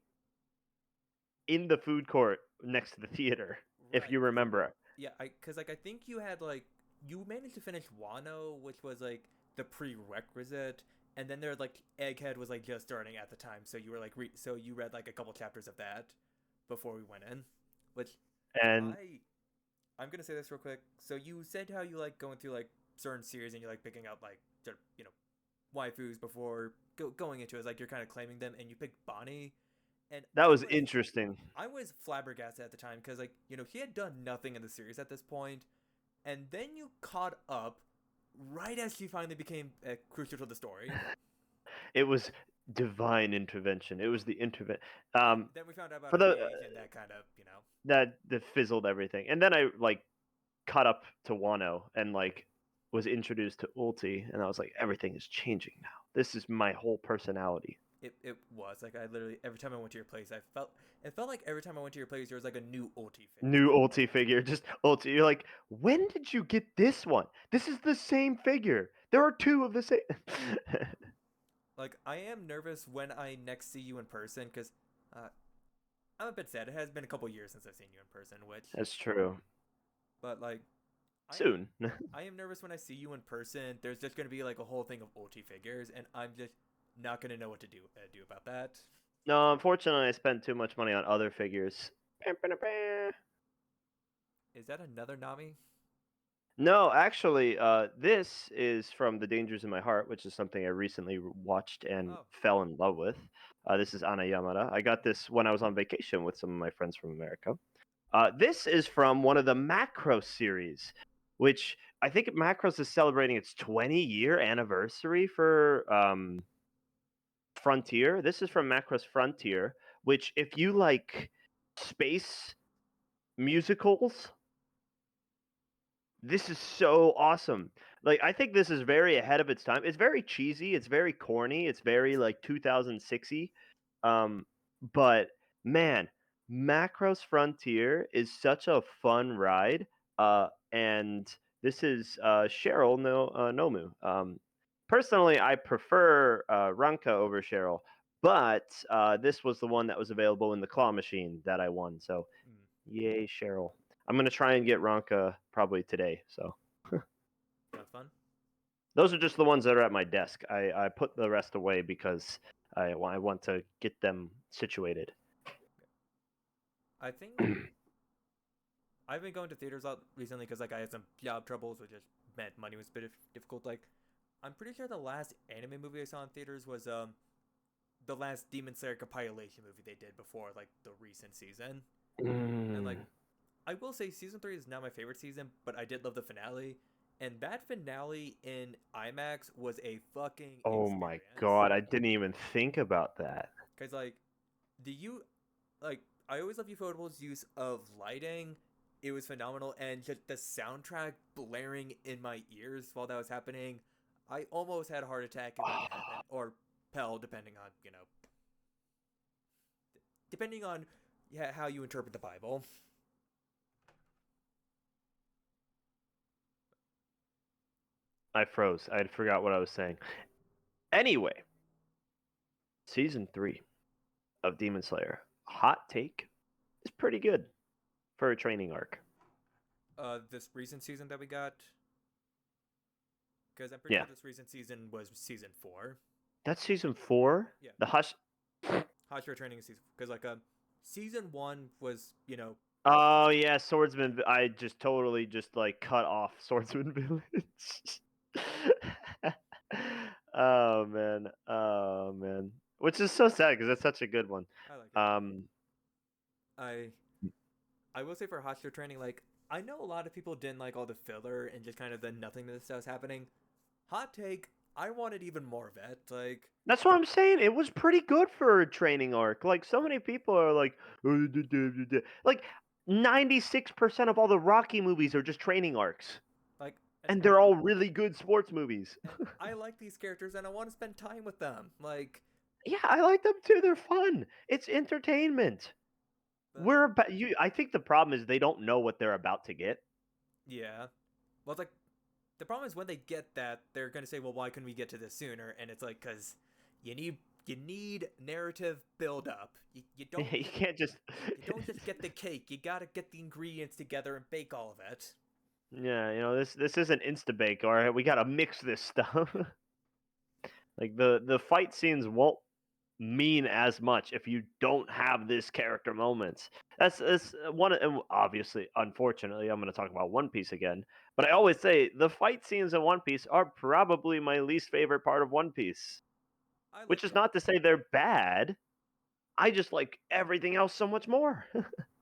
in the food court next to the theater, if Right. you remember. Yeah, cause like I think you had like you managed to finish Wano, which was like the prerequisite, and then there like Egghead was like just starting at the time, so you were like so you read like a couple chapters of that before we went in, which And I I'm gonna say this real quick. So you said how you like going through like certain series and you like picking out like sort of, waifus before going into it. It's like you're kind of claiming them, and you picked Bonnie, and that was interesting. I was flabbergasted at the time because like he had done nothing in the series at this point, and then you caught up right as she finally became crucial to the story. It was divine intervention. It was the Yeah. um Then we found out about for her the age, and that kind of, that fizzled everything. And then I like caught up to Wano and like was introduced to Ulti, and I was like, everything is changing now. This is my whole personality. it was like I literally every time I went to your place, it felt like every time I went to your place, there was like a new ulti figure. New Ulti figure, just Ulti. You're like, when did you get this one? This is the same figure. There are two of the same. Like I am nervous when I next see you in person because uh, I'm a bit sad. It has been a couple years since I've seen you in person, which, That's true. but like I am Soon. I am nervous when I see you in person. There's just gonna be like a whole thing of ulti figures, and I'm just not gonna know what to do about that. No, unfortunately, I spent too much money on other figures. Is that another Nami? No, actually, this is from The Dangers in My Heart, which is something I recently watched and Oh, fell in love with. This is Ana Yamada. I got this when I was on vacation with some of my friends from America. This is from one of the Macros series, which I think Macros is celebrating its 20-year anniversary for Frontier. This is from Macros Frontier, which if you like space musicals, this is so awesome. Like I think this is very ahead of its time. It's very cheesy, it's very corny, it's very like 2006y. Um but man, Macros Frontier is such a fun ride. And this is Cheryl no Nomu. Personally I prefer Ranka over Cheryl, but this was the one that was available in the claw machine that I won. So mm, yay, Cheryl. I'm gonna try and get Ronka probably today. So sounds fun. those are just the ones that are at my desk. I put the rest away because I want to get them situated. I think I've been going to theaters a lot recently because like I had some job troubles, which just meant money was a bit difficult. Like I'm pretty sure the last anime movie I saw in theaters was the last Demon Slayer compilation movie they did before like the recent season. And like Mm. I will say season 3 is not my favorite season, but I did love the finale. And that finale in IMAX was a fucking Oh my experience. god, I didn't even think about that. Cause like, do you like? I always love Ufotable's use of lighting. It was phenomenal, and just the soundtrack blaring in my ears while that was happening. I almost had a heart attack in like heaven or Pell, depending on yeah, how you interpret the Bible. I froze. I forgot what I was saying. Anyway, season 3 of Demon Slayer. Hot take is pretty good for a training arc. This recent season that we got, because I'm pretty Yeah, sure this recent season was season 4. that's season 4. Yeah, The Hush. Hotshot Training season because like season 1 was Oh yeah, Swordsman. I just totally just like cut off Swordsman Village. Oh man, oh man, which is so sad because it's such a good one. I like it. Um, I I will say for Hotshot Training, like I know a lot of people didn't like all the filler and just kind of the nothingness that was happening. Hot take, I wanted even more of it. Like that's what I'm saying. It was pretty good for a training arc. Like so like many people are like, like 96% of all the Rocky movies are just training arcs, like and they're all really good sports movies. and I like these characters and I want to spend time with them. Like Yeah, I like them too. They're fun. It's entertainment. but We're about you. I think the problem is they don't know what they're about to get. yeah. Well, it's like the problem is when they get that, they're gonna say, "Well, why couldn't we get to this sooner?" And it's like, "Cause you need you need narrative build up. You don't You can't just. you don't just get the cake. You gotta get the ingredients together and bake all of it." Yeah, this isn't Instabake. All right, we gotta mix this stuff. Yeah, Like the fight scenes won't mean as much if you don't have this character moments. That's one. And obviously, unfortunately, I'm going to talk about One Piece again. But I always say the fight scenes in One Piece are probably my least favorite part of One Piece. I Which like is them. not to say they're bad. I just like everything else so much more.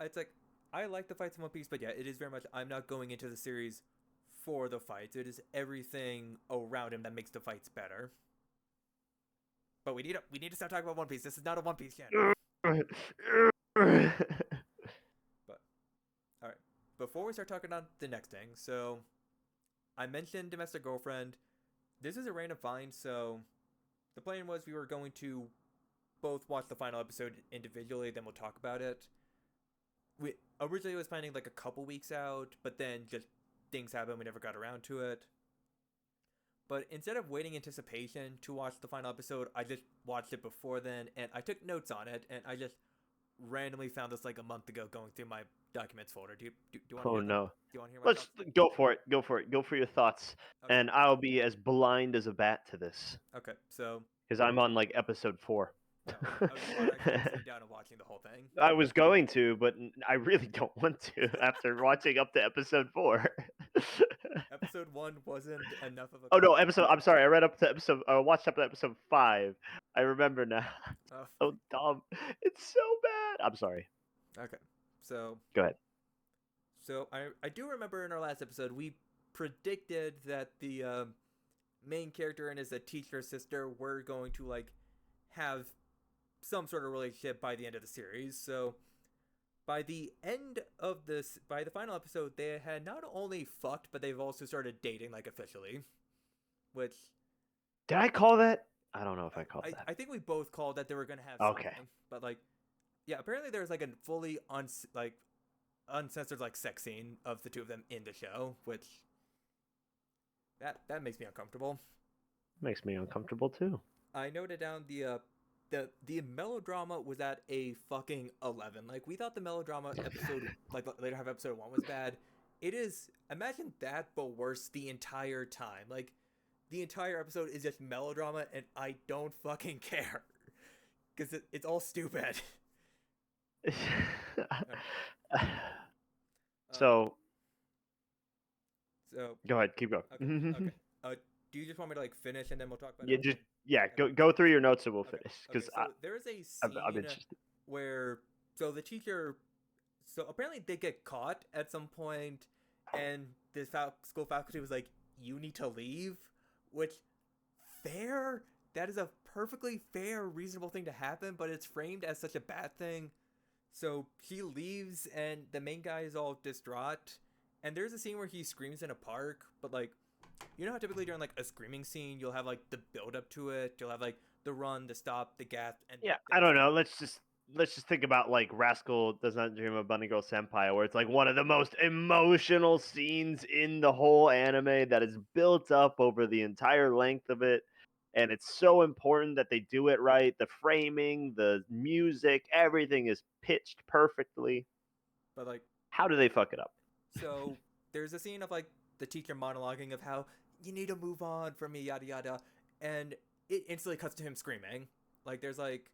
It's like I like the fights in One Piece, but yeah, it is very much. I'm not going into the series for the fights. It is everything around him that makes the fights better. But we need to stop talking about One Piece. This is not a One Piece channel. But all right, before we start talking on the next thing, so I mentioned domestic girlfriend. This is a random find, so the plan was we were going to both watch the final episode individually, then we'll talk about it. We originally was planning like a couple weeks out, but then just things happened. We never got around to it. But instead of waiting anticipation to watch the final episode, I just watched it before then, and I took notes on it, and I just randomly found this like a month ago going through my documents folder. Do you want to Oh hear them? no. Do you want to hear my Let's thoughts? go for it. Go for it. Go for your thoughts. Okay. And I'll be as blind as a bat to this Okay. So, because I'm on like episode 4. you are actually sitting down and watching the whole thing. I was going to, but I really don't want to after watching up to episode 4. Episode 1 wasn't enough of a. Oh no, episode. I'm sorry. I read up to episode. Watched up to episode 5. I remember now. Oh, So dumb. It's so bad. I'm sorry. okay. So, Go ahead. I do remember in our last episode we predicted that the main character and his teacher sister were going to like have some sort of relationship by the end of the series. So by the end of this, by the final episode, they had not only fucked, but they've also started dating like officially. Which Did I call that? I don't know if I called that. I think we both called that they were gonna have Okay. something. But like, yeah, apparently there's like a fully uncensored like sex scene of the two of them in the show, which that makes me uncomfortable. Makes me uncomfortable too. I noted down the melodrama was at a fucking 11. Like we thought the melodrama episode like later half episode 1 was bad. It is, imagine that but worse the entire time. Like the entire episode is just melodrama and I don't fucking care. Cuz it's all stupid. So So go ahead, keep going. okay. Do you just want me to like finish and then we'll talk about Yeah, it? just go through your notes and we'll finish because So there is a I'm scene interested. where so the teacher, so apparently they get caught at some point, and the school faculty was like, "You need to leave," which fair. That is a perfectly fair, reasonable thing to happen, but it's framed as such a bad thing. So she leaves, and the main guy is all distraught. And there's a scene where he screams in a park, but like, you know how typically during like a screaming scene, you'll have like the build up to it. You'll have like the run, the stop, the gasp, and Yeah, I don't know. Let's just think about like Rascal Does Not Dream of Bunny Girl Senpai, where it's like one of the most emotional scenes in the whole anime that is built up over the entire length of it. And it's so important that they do it right. The framing, the music, everything is pitched perfectly. But like, How do they fuck it up? so there's a scene of like the teacher monologuing of how you need to move on from me, yada yada, and it instantly cuts to him screaming. Like there's like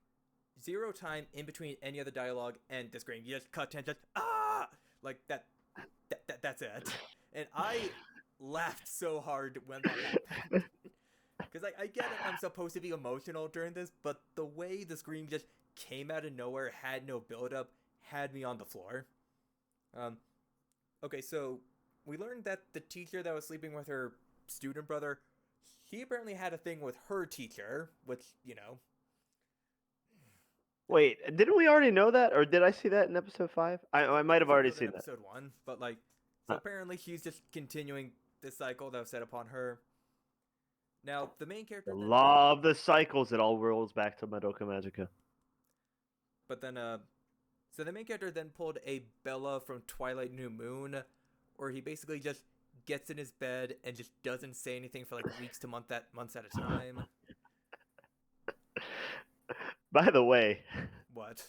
zero time in between any other dialogue and the scream. You just cut to just like that's it. And I laughed so hard when that happened. Because like, I get it, I'm supposed to be emotional during this, but the way the scream just came out of nowhere, had no build up, had me on the floor. Okay, so we learned that the teacher that was sleeping with her student brother, he apparently had a thing with her teacher, which, you know. Wait, didn't we already know that, or did I see that in episode 5? I might have already seen that. Episode 1, but like, so apparently he's just continuing this cycle that was set upon her. Now, the main character. Love the cycles. It all rolls back to Madoka Magica. But then, so the main character then pulled a Bella from Twilight New Moon, where he basically just gets in his bed and just doesn't say anything for like weeks to months at a time. By the way, What?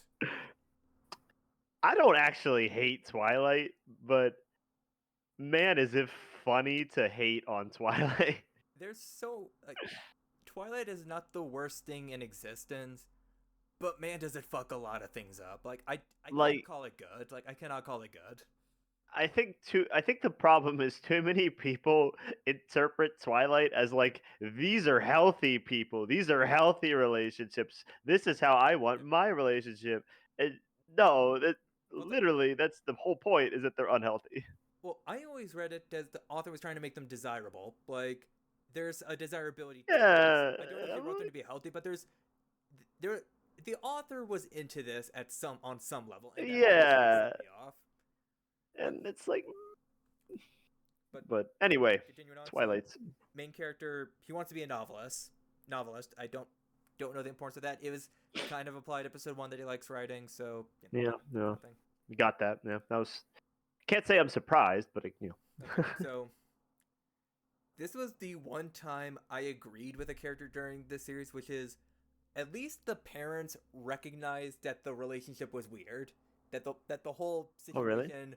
I don't actually hate Twilight, but man, is it funny to hate on Twilight. There's so like, Twilight is not the worst thing in existence, but man, does it fuck a lot of things up. Like I can't call it good. Like I cannot call it good. I think the problem is too many people interpret Twilight as like these are healthy people. These are healthy relationships. This is how I want my relationship. And no, literally that's the whole point is that they're unhealthy. Well, I always read it as the author was trying to make them desirable. Like there's a desirability to this. Yeah, I don't know if they wrote them to be healthy, but there the author was into this at some on some level, and that always kind of yeah, set me off. But and it's like, but but anyway, continuing on, so Twilight's. main character, he wants to be a novelist. Novelist. I don't know the importance of that. It was kind of applied episode 1 that he likes writing, so Yeah, no, nothing. you got that. Yeah, that was. Can't say I'm surprised, but Okay, so this was the one time I agreed with a character during this series, which is at least the parents recognized that the relationship was weird, that the whole Oh, really? situation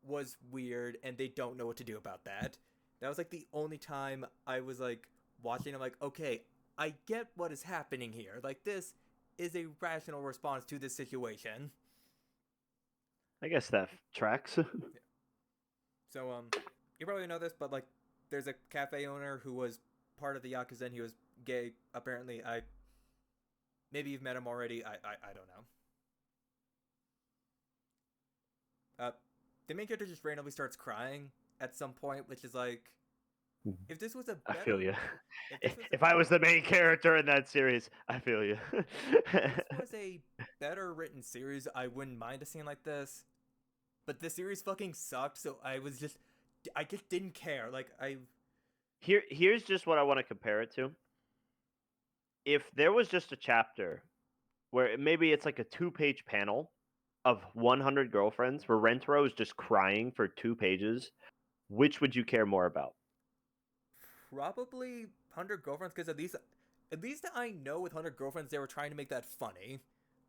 was weird, and they don't know what to do about that. That was like the only time I was like watching. I'm like, okay, I get what is happening here. Like this is a rational response to this situation. I guess that tracks. Yeah. So you probably know this, but like, there's a cafe owner who was part of the yakuza, and he was gay. Apparently, I maybe you've met him already. I don't know. Uh, the main character just randomly starts crying at some point, which is like, if this was a I feel better, you. if this was If I was the main character in that series, I feel you. if this was a better written series, I wouldn't mind a scene like this. But the series fucking sucked, so I just didn't care. Like Here's just what I want to compare it to. If there was just a chapter where maybe it's like a 2-page panel of 100 girlfriends where Rentaro is just crying for 2 pages, which would you care more about? probably 100 girlfriends, because at least I know with 100 girlfriends they were trying to make that funny.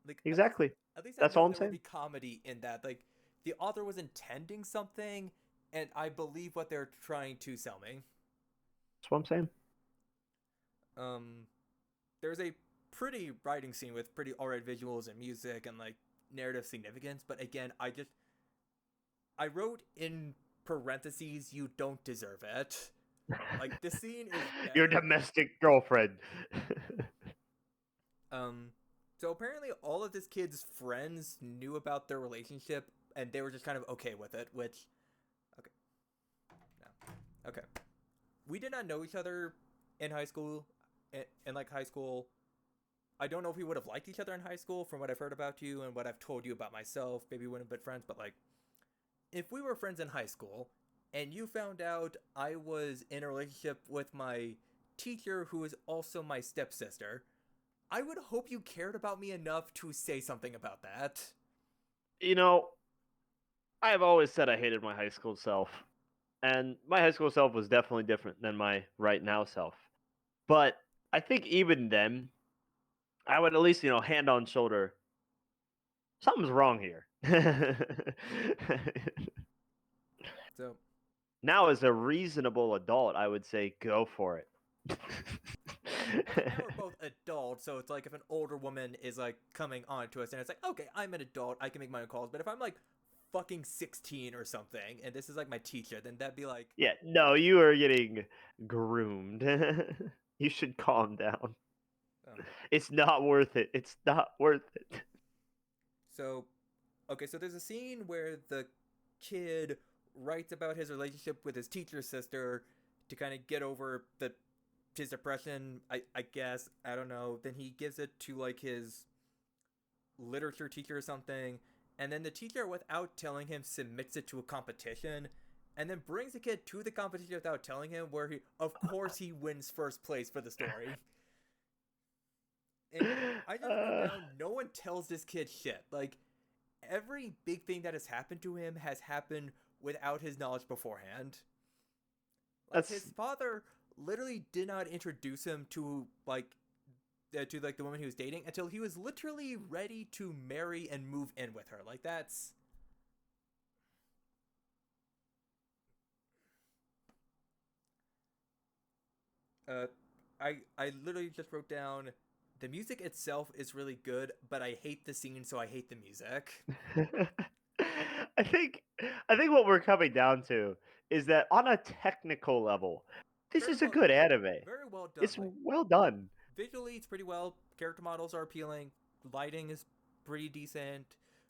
Like Exactly. at least I That's know all I'm there would saying. be comedy in that. Like the author was intending something, and I believe what they're trying to sell me. That's what I'm saying. Um, there's a pretty writing scene with pretty alright visuals and music and like narrative significance, but again, I wrote in parentheses, "You don't deserve it." Like the scene is Your better. domestic girlfriend. Um, so apparently all of this kid's friends knew about their relationship, and they were just kind of okay with it. Which, okay, no, okay, we did not know each other in high school. In like high school, I don't know if we would have liked each other in high school from what I've heard about you and what I've told you about myself. Maybe we wouldn't have been friends, but like, if we were friends in high school and you found out I was in a relationship with my teacher who is also my stepsister, I would hope you cared about me enough to say something about that. You know, I've always said I hated my high school self. And my high school self was definitely different than my right now self. But I think even then, I would at least, hand on shoulder, something's wrong here. So, Now, as a reasonable adult, I would say go for it. well, now we're both adults, so it's like if an older woman is like coming on to us and it's like, okay, I'm an adult, I can make my own calls. But if I'm like fucking 16 or something and this is like my teacher, then that'd be like, Yeah, no, you are getting groomed. You should calm down. um, It's not worth it. It's not worth it. so okay, so there's a scene where the kid writes about his relationship with his teacher's sister to kind of get over his depression. I guess I don't know. Then he gives it to like his literature teacher or something, and then the teacher, without telling him, submits it to a competition, and then brings the kid to the competition without telling him. Where of course, he wins first place for the story. And I just wrote Uh, down, no one tells this kid shit. Like every big thing that has happened to him has happened without his knowledge beforehand. Like his that's father literally did not introduce him to like the woman he was dating until he was literally ready to marry and move in with her. Like that's uh I literally just wrote down, the music itself is really good, but I hate the scene, so I hate the music. I think I think what we're coming down to is that on a technical level, this Very is a well good anime. very well done. It's Like well done. visually it's pretty well. Character models are appealing. Lighting is pretty decent.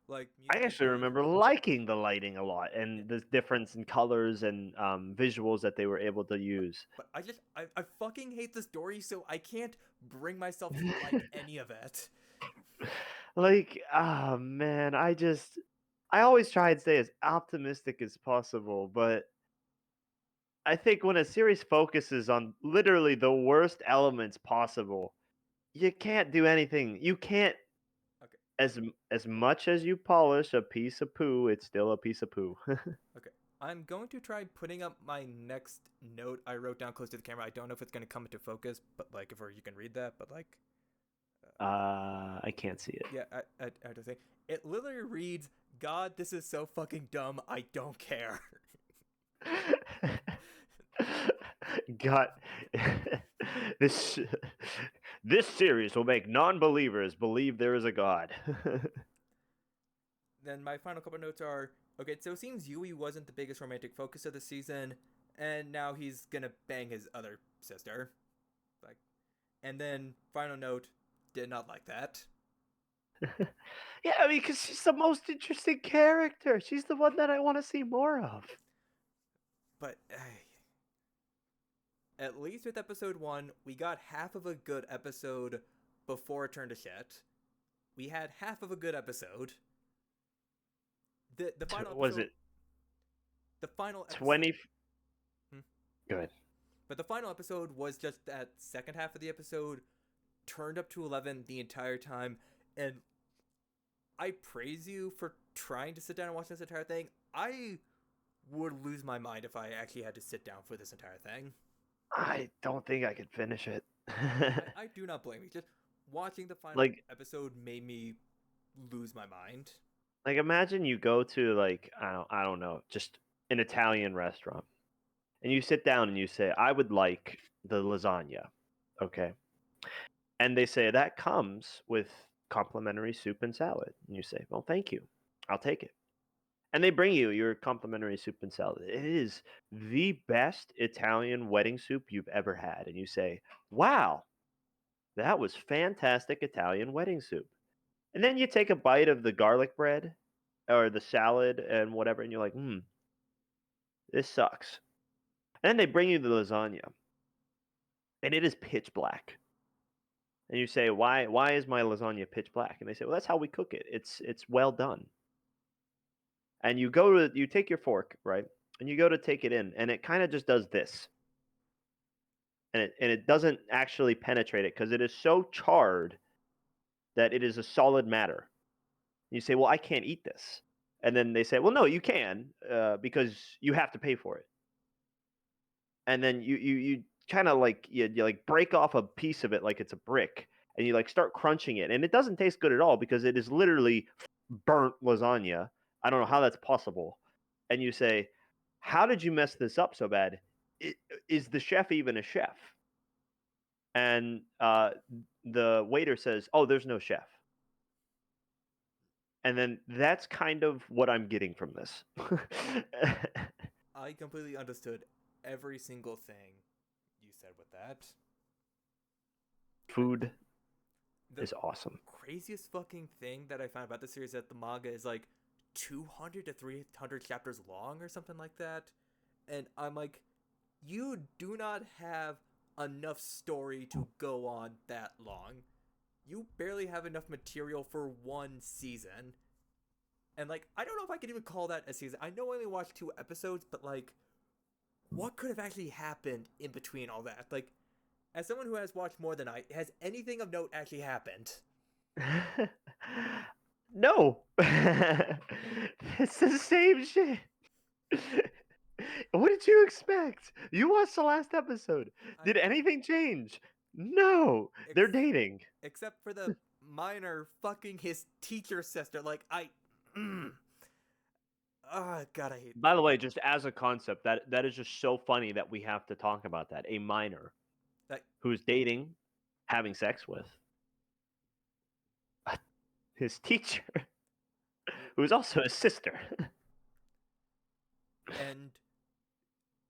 Like I music is actually great. remember liking the lighting a lot Yeah, and the difference in colors and visuals that they were able to use. but I fucking hate the story, so I can't bring myself to like any of it. Like, ah, man, I always try and stay as optimistic as possible, but I think when a series focuses on literally the worst elements possible, you can't do anything. You can't Okay, as much as you polish a piece of poo, it's still a piece of poo. okay. I'm going to try putting up my next note I wrote down close to the camera. I don't know if it's going to come into focus, but like if you can read that, but like I can't see it. yeah, I don't think it literally reads, "God, this is so fucking dumb. I don't care." God, this this series will make non-believers believe there is a God. Then my final couple notes are okay. So it seems Yui wasn't the biggest romantic focus of the season, and now he's gonna bang his other sister. Like, and then final note, did not like that. Yeah, I mean, because she's the most interesting character. She's the one that I want to see more of. But at least with episode 1, we got half of a good episode before it turned to shit. We had half of a good episode. The final Was episode, it the final episode. 20? Hmm? Good. But the final episode was just that second half of the episode turned up to 11 the entire time, and I praise you for trying to sit down and watch this entire thing. I would lose my mind if I actually had to sit down for this entire thing. I don't think I could finish it. I do not blame you. Just watching the final like, episode made me lose my mind. imagine you go to like I don't know, just an Italian restaurant, and you sit down and you say, "I would like the lasagna," okay, and they say that comes with complimentary soup and salad, and you say, "Well, thank you, I'll take it." And they bring you your complimentary soup and salad. It is the best Italian wedding soup you've ever had. And you say, wow, that was fantastic Italian wedding soup. And then you take a bite of the garlic bread or the salad and whatever, and you're like, this sucks. And then they bring you the lasagna, and it is pitch black. And you say, why is my lasagna pitch black? And they say, well, that's how we cook it. It's well done. And you take your fork, right? And you go to take it in, and it kind of just does this. And it doesn't actually penetrate it because it is so charred that it is a solid matter. You say, "Well, I can't eat this," and then they say, "Well, no, you can because you have to pay for it." And then you kind of like you like break off a piece of it like it's a brick, and you like start crunching it, and it doesn't taste good at all because it is literally burnt lasagna. I don't know how that's possible. And you say, "How did you mess this up so bad? Is the chef even a chef?" And the waiter says, "Oh, there's no chef." And then that's kind of what I'm getting from this. I completely understood every single thing you said with that. Like, Food the is awesome. craziest fucking thing that I found about the series is that the manga is like 200 to 300 chapters long or something like that. And I'm like, you do not have enough story to go on that long. You barely have enough material for one season. And like, I don't know if I could even call that a season. I know I only watched 2 episodes, but like, what could have actually happened in between all that? Like, as someone who has watched more than I, has anything of note actually happened? No. It's the same shit. What did you expect? You watched the last episode. I Did did, anything change? No. They're ex- dating. except for the minor fucking his teacher sister. Like, mm, oh god, I hate By the way, just as a concept, that is just so funny that we have to talk about that. A minor that. who's dating, having sex with his teacher, who's also his sister. And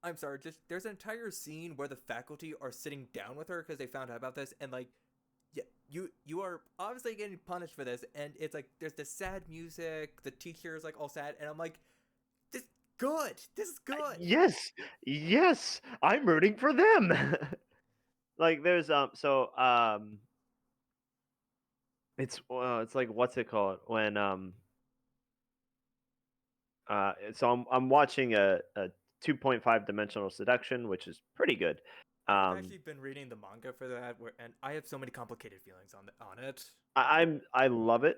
I'm sorry, just there's an entire scene where the faculty are sitting down with her because they found out about this, and like, yeah, you are obviously getting punished for this, and it's like there's the sad music, the teacher is like all sad, and I'm like, this good, this is good. Yes, yes, I'm rooting for them. Like there's it's like what's it called when so I'm watching a 2.5 dimensional seduction, which is pretty good. I've Um, actually been reading the manga for that, and I have so many complicated feelings on it. I love it.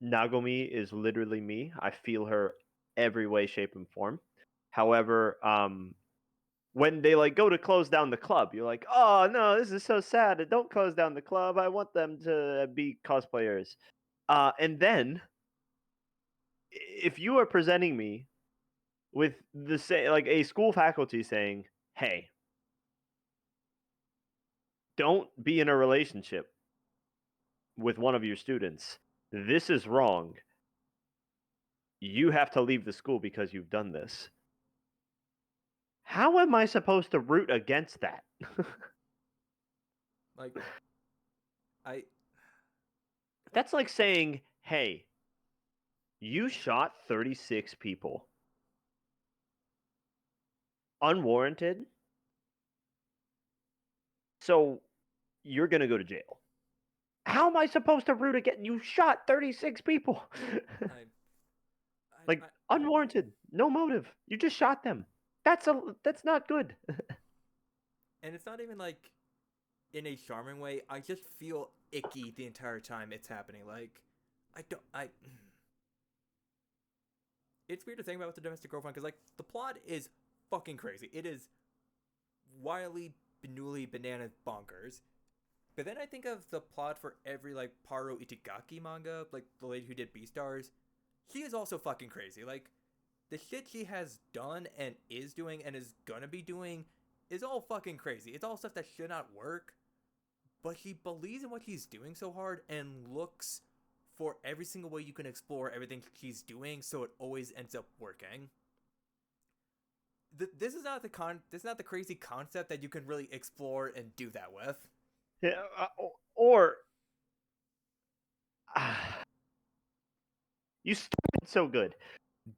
Nagomi is literally me. I feel her every way, shape, and form. However, when they like go to close down the club, you're like, oh no, this is so sad. Don't close down the club. I want them to be cosplayers. And then if you are presenting me with the say like a school faculty saying, hey, don't be in a relationship with one of your students. This is wrong. You have to leave the school because you've done this. How am I supposed to root against that? Like I like That's like saying, hey, you shot 36 people. Unwarranted. So you're going to go to jail. How am I supposed to root against you shot 36 people? I Like I unwarranted, no motive. You just shot them. That's not good. and it's not even like in a charming way. I just feel icky the entire time it's happening. Like I don't I. It's weird to think about with the domestic girlfriend because like the plot is fucking crazy. It is wildly, newly banana bonkers. But then I think of the plot for every like Paro Itagaki manga, like the lady who did Beastars. She is also fucking crazy. Like the shit she has done and is doing and is gonna be doing is all fucking crazy. It's all stuff that should not work, but she believes in what she's doing so hard and looks for every single way you can explore everything she's doing, so it always ends up working. This is not this is not the crazy concept that you can really explore and do that with. Yeah, or you started so good.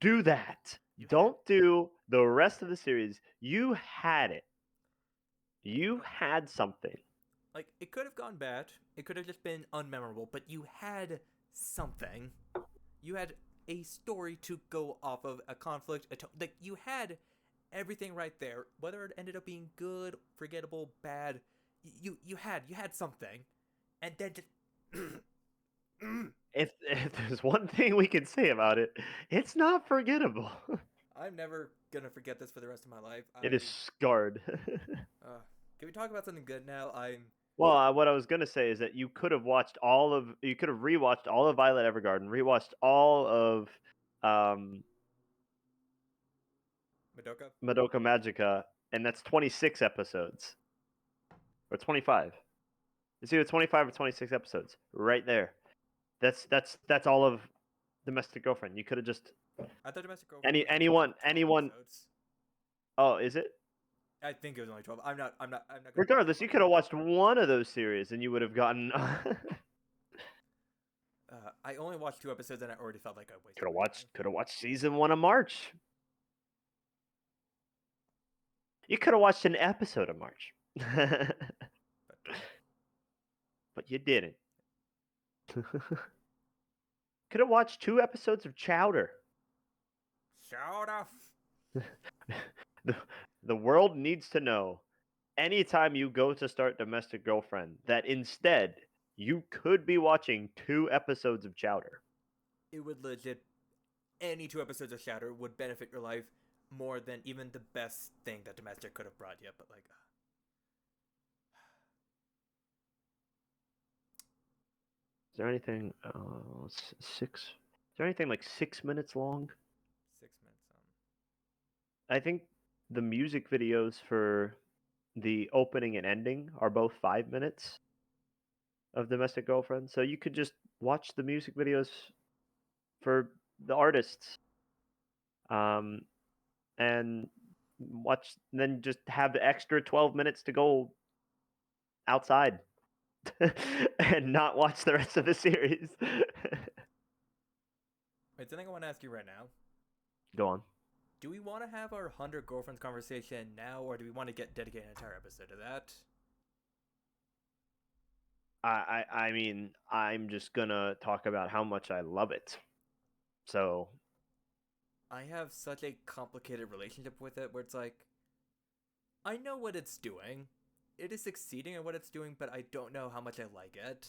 Do that. You had Don't do the rest of the series. You had it. You like had something. it could have gone bad. It could have just been unmemorable, but you had something. You had a story to go off of, a conflict, like you had everything right there. Whether it ended up being good, forgettable, bad, you had something, and then just If there's one thing we can say about it, it's not forgettable. I'm never gonna forget this for the rest of my life. It is scarred. Uh, can we talk about something good now? Well, what I was gonna say is that you could have rewatched all of Violet Evergarden, rewatched all of um, Madoka. Madoka Magica, and that's 26 episodes or 25. It's either 25 or 26 episodes right there. That's all of Domestic Girlfriend. You could have just I thought Domestic Girlfriend was only like anyone 12 anyone. episodes. Oh, is it? I think it was only 12. I'm not gonna quote you Regardless, on you could that. have watched one of those series and you would have gotten. I only watched 2 episodes and I already felt like I wasted Could have my watched time. could have watched season 1 of March. You could have watched an episode of March. But But you didn't. Could have watched 2 episodes of Chowder. shut up. the, the world needs to know anytime you go to start Domestic Girlfriend that instead you could be watching 2 episodes of Chowder. It would legit any 2 episodes of Shatter would benefit your life more than even the best thing that Domestic could have brought you. But like, Is there anything 6? Is there anything like 6 minutes long? 6 minutes. I think the music videos for the opening and ending are both 5 minutes of Domestic Girlfriend. So you could just watch the music videos for the artists, um, and then just have the extra 12 minutes to go outside. and not watch the rest of the series. Wait, something I want to ask you right now. Go on. Do we want to have our 100 girlfriends conversation now, or do we want to dedicate an entire episode to that? I mean, I'm just gonna talk about how much I love it. So I have such a complicated relationship with it where it's like, I know what it's doing. It is succeeding at what it's doing, but I don't know how much I like it.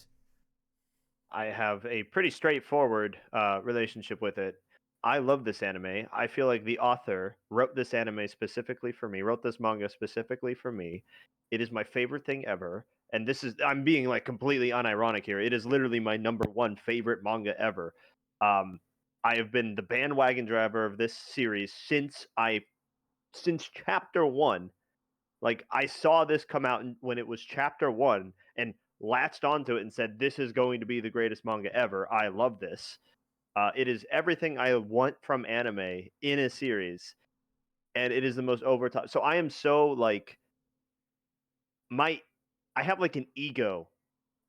I have a pretty straightforward relationship with it. I love this anime. I feel like the author wrote this anime specifically for me, wrote this manga specifically for me. It is my favorite thing ever. And this is, I'm being like completely unironic here. It is literally my number one favorite manga ever. Um, I have been the bandwagon driver of this series since chapter one. Like I saw this come out when it was chapter one and latched onto it and said, "This is going to be the greatest manga ever. I love this. It is everything I want from anime in a series, and it is the most overtop." So I am so like my, I have like an ego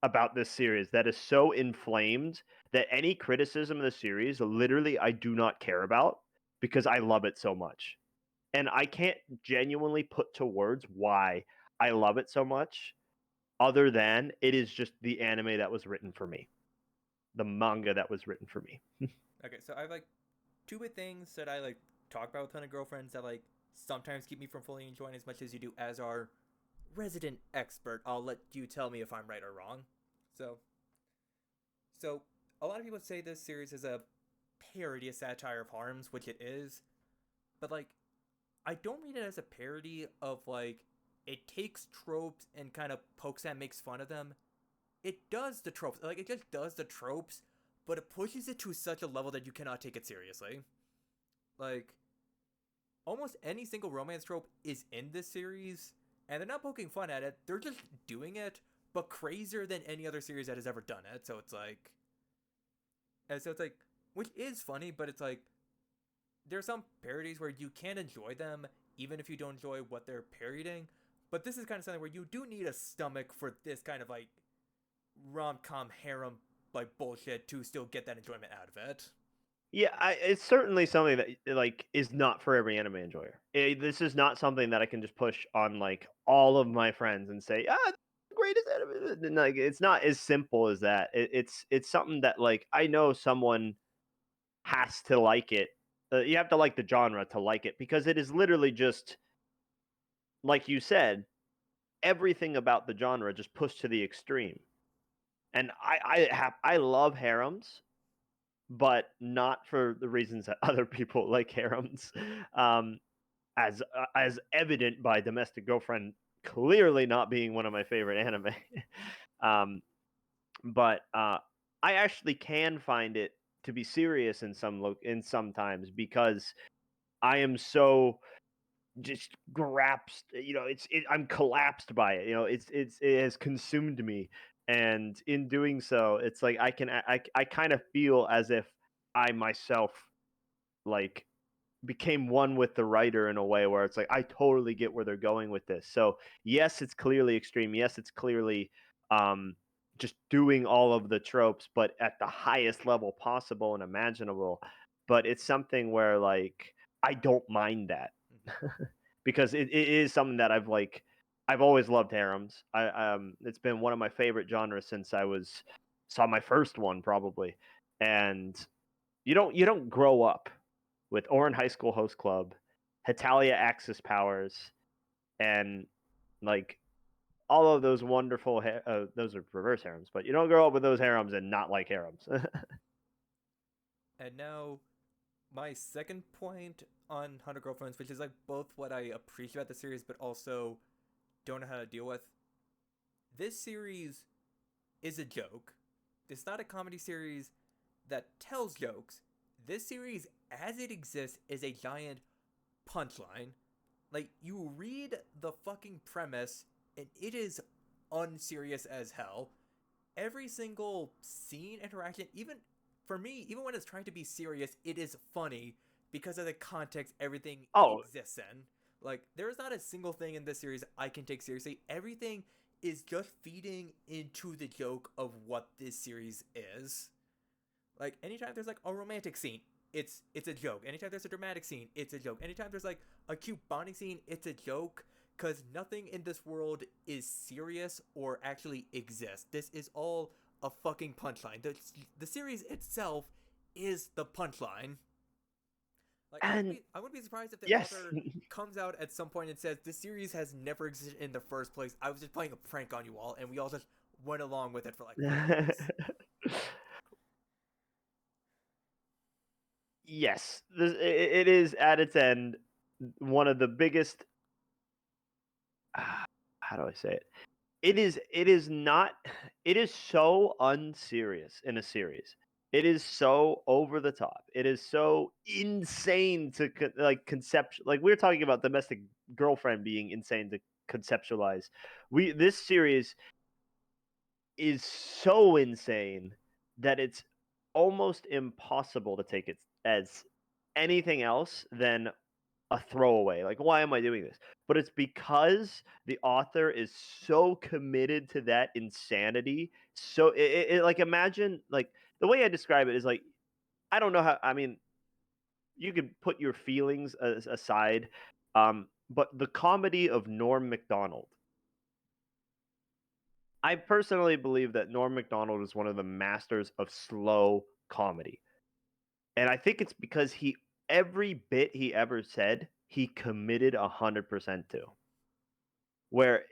about this series that is so inflamed that any criticism of the series, literally, I do not care about because I love it so much. And I can't genuinely put to words why I love it so much, other than it is just the anime that was written for me, the manga that was written for me. Okay, so I have like two big things that I like talk about with 100 girlfriends that like sometimes keep me from fully enjoying as much as you do as our resident expert. I'll let you tell me if I'm right or wrong. So, so a lot of people say this series is a parody, a satire of harms, which it is. But like, I don't read it as a parody of like it takes tropes and kind of pokes and makes fun of them. It does the tropes, like it just does the tropes, but it pushes it to such a level that you cannot take it seriously. Like almost any single romance trope is in this series, and they're not poking fun at it. They're just doing it, but crazier than any other series that has ever done it. So it's like, which is funny, but it's like there are some parodies where you can enjoy them even if you don't enjoy what they're parodying. But this is kind of something where you do need a stomach for this kind of like rom-com harem like bullshit to still get that enjoyment out of it. Yeah, it's certainly something that like is not for every anime enjoyer. This is not something that I can just push on like all of my friends and say, "Ah, the greatest anime." Like it's not as simple as that. It's something that like I know someone has to like it. You have to like the genre to like it because it is literally just like you said, everything about the genre just pushed to the extreme. And I love harems, but not for the reasons that other people like harems. Um, as evident by Domestic Girlfriend clearly not being one of my favorite anime. um, but I actually can find it to be serious in in sometimes because I am so just grasped. I'm collapsed by it. It has consumed me, and in doing so, it's like I kind of feel as if I myself like became one with the writer in a way where it's like I totally get where they're going with this. So yes, it's clearly extreme. Yes, it's clearly um, just doing all of the tropes, but at the highest level possible and imaginable. But it's something where like I don't mind that Mm-hmm. because it is something that I've always loved harems. It's been one of my favorite genres since I was saw my first one probably, and you don't grow up with Orin High School Host Club, Hetalia Axis Powers, and like all of those wonderful those are reverse harems, but you don't grow up with those harems and not like harems. And now my second point on 100 Girlfriends, which is like both what I appreciate about the series, but also don't know how to deal with. This series is a joke. It's not a comedy series that tells jokes. This series, as it exists, is a giant punchline. Like, you read the fucking premise, and it is unserious as hell. Every single scene, interaction, even for me, even when it's trying to be serious, it is funny because of the context everything Oh, exists in. Like, there is not a single thing in this series I can take seriously. Everything is just feeding into the joke of what this series is. Like anytime there's like a romantic scene, it's a joke. Anytime there's a dramatic scene, it's a joke. Anytime there's like a cute bonding scene, it's a joke. Cause nothing in this world is serious or actually exists. This is all a fucking punchline. The series itself is the punchline. Like And I wouldn't be surprised if the yes. author comes out at some point and says this series has never existed in the first place. I was just playing a prank on you all, and we all just went along with it for like 4 years. Yes, it is at its end one of the biggest. How do I say it? It is not. It is so unserious in a series. It is so over the top. It is so insane to like concept. Like we were talking about domestic girlfriend being insane to conceptualize. This series is so insane that it's almost impossible to take it as anything else than a throwaway. Like, why am I doing this? But it's because the author is so committed to that insanity. So, like, imagine, like, the way I describe it is like, I don't know how, I mean, you could put your feelings aside, but the comedy of Norm Macdonald. I personally believe that Norm Macdonald is one of the masters of slow comedy. And I think it's because every bit he ever said, he committed 100% to. Where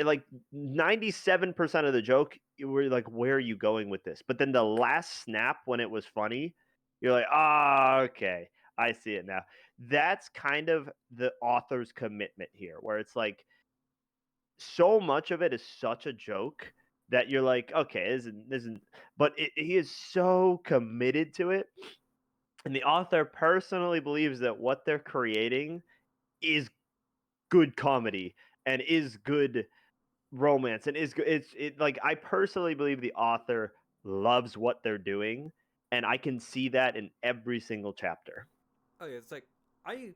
like 97% of the joke, you were like, where are you going with this? But then the last snap when it was funny, you're like, okay, I see it now. That's kind of the author's commitment here, where it's like so much of it is such a joke that you're like, okay, isn't, but he is so committed to it. And the author personally believes that what they're creating is good comedy and is good romance and is good. Like I personally believe the author loves what they're doing, and I can see that in every single chapter. Oh yeah, it's like I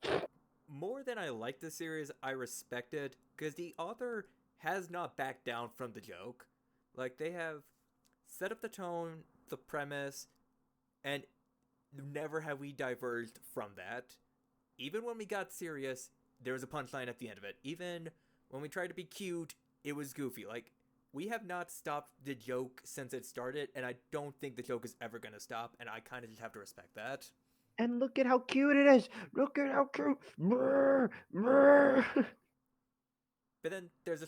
like more than I like the series, I respect it because the author has not backed down from the joke. Like they have set up the tone, the premise, and never have we diverged from that. Even when we got serious, there was a punchline at the end of it. Even when we tried to be cute, it was goofy. Like we have not stopped the joke since it started, and I don't think the joke is ever gonna stop. And I kind of just have to respect that. And look at how cute it is. Look at how cute. Brr, brr. But then there's a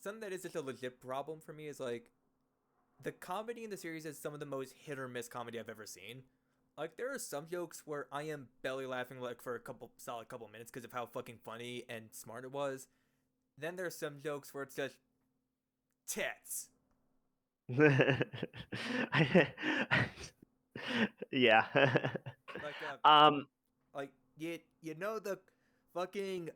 something that is just a legit problem for me is like the comedy in the series is some of the most hit or miss comedy I've ever seen. Like there are some jokes where I am belly laughing like for a couple minutes because of how fucking funny and smart it was. Then there's some jokes where it's just tits. Yeah. Like um like you know the fucking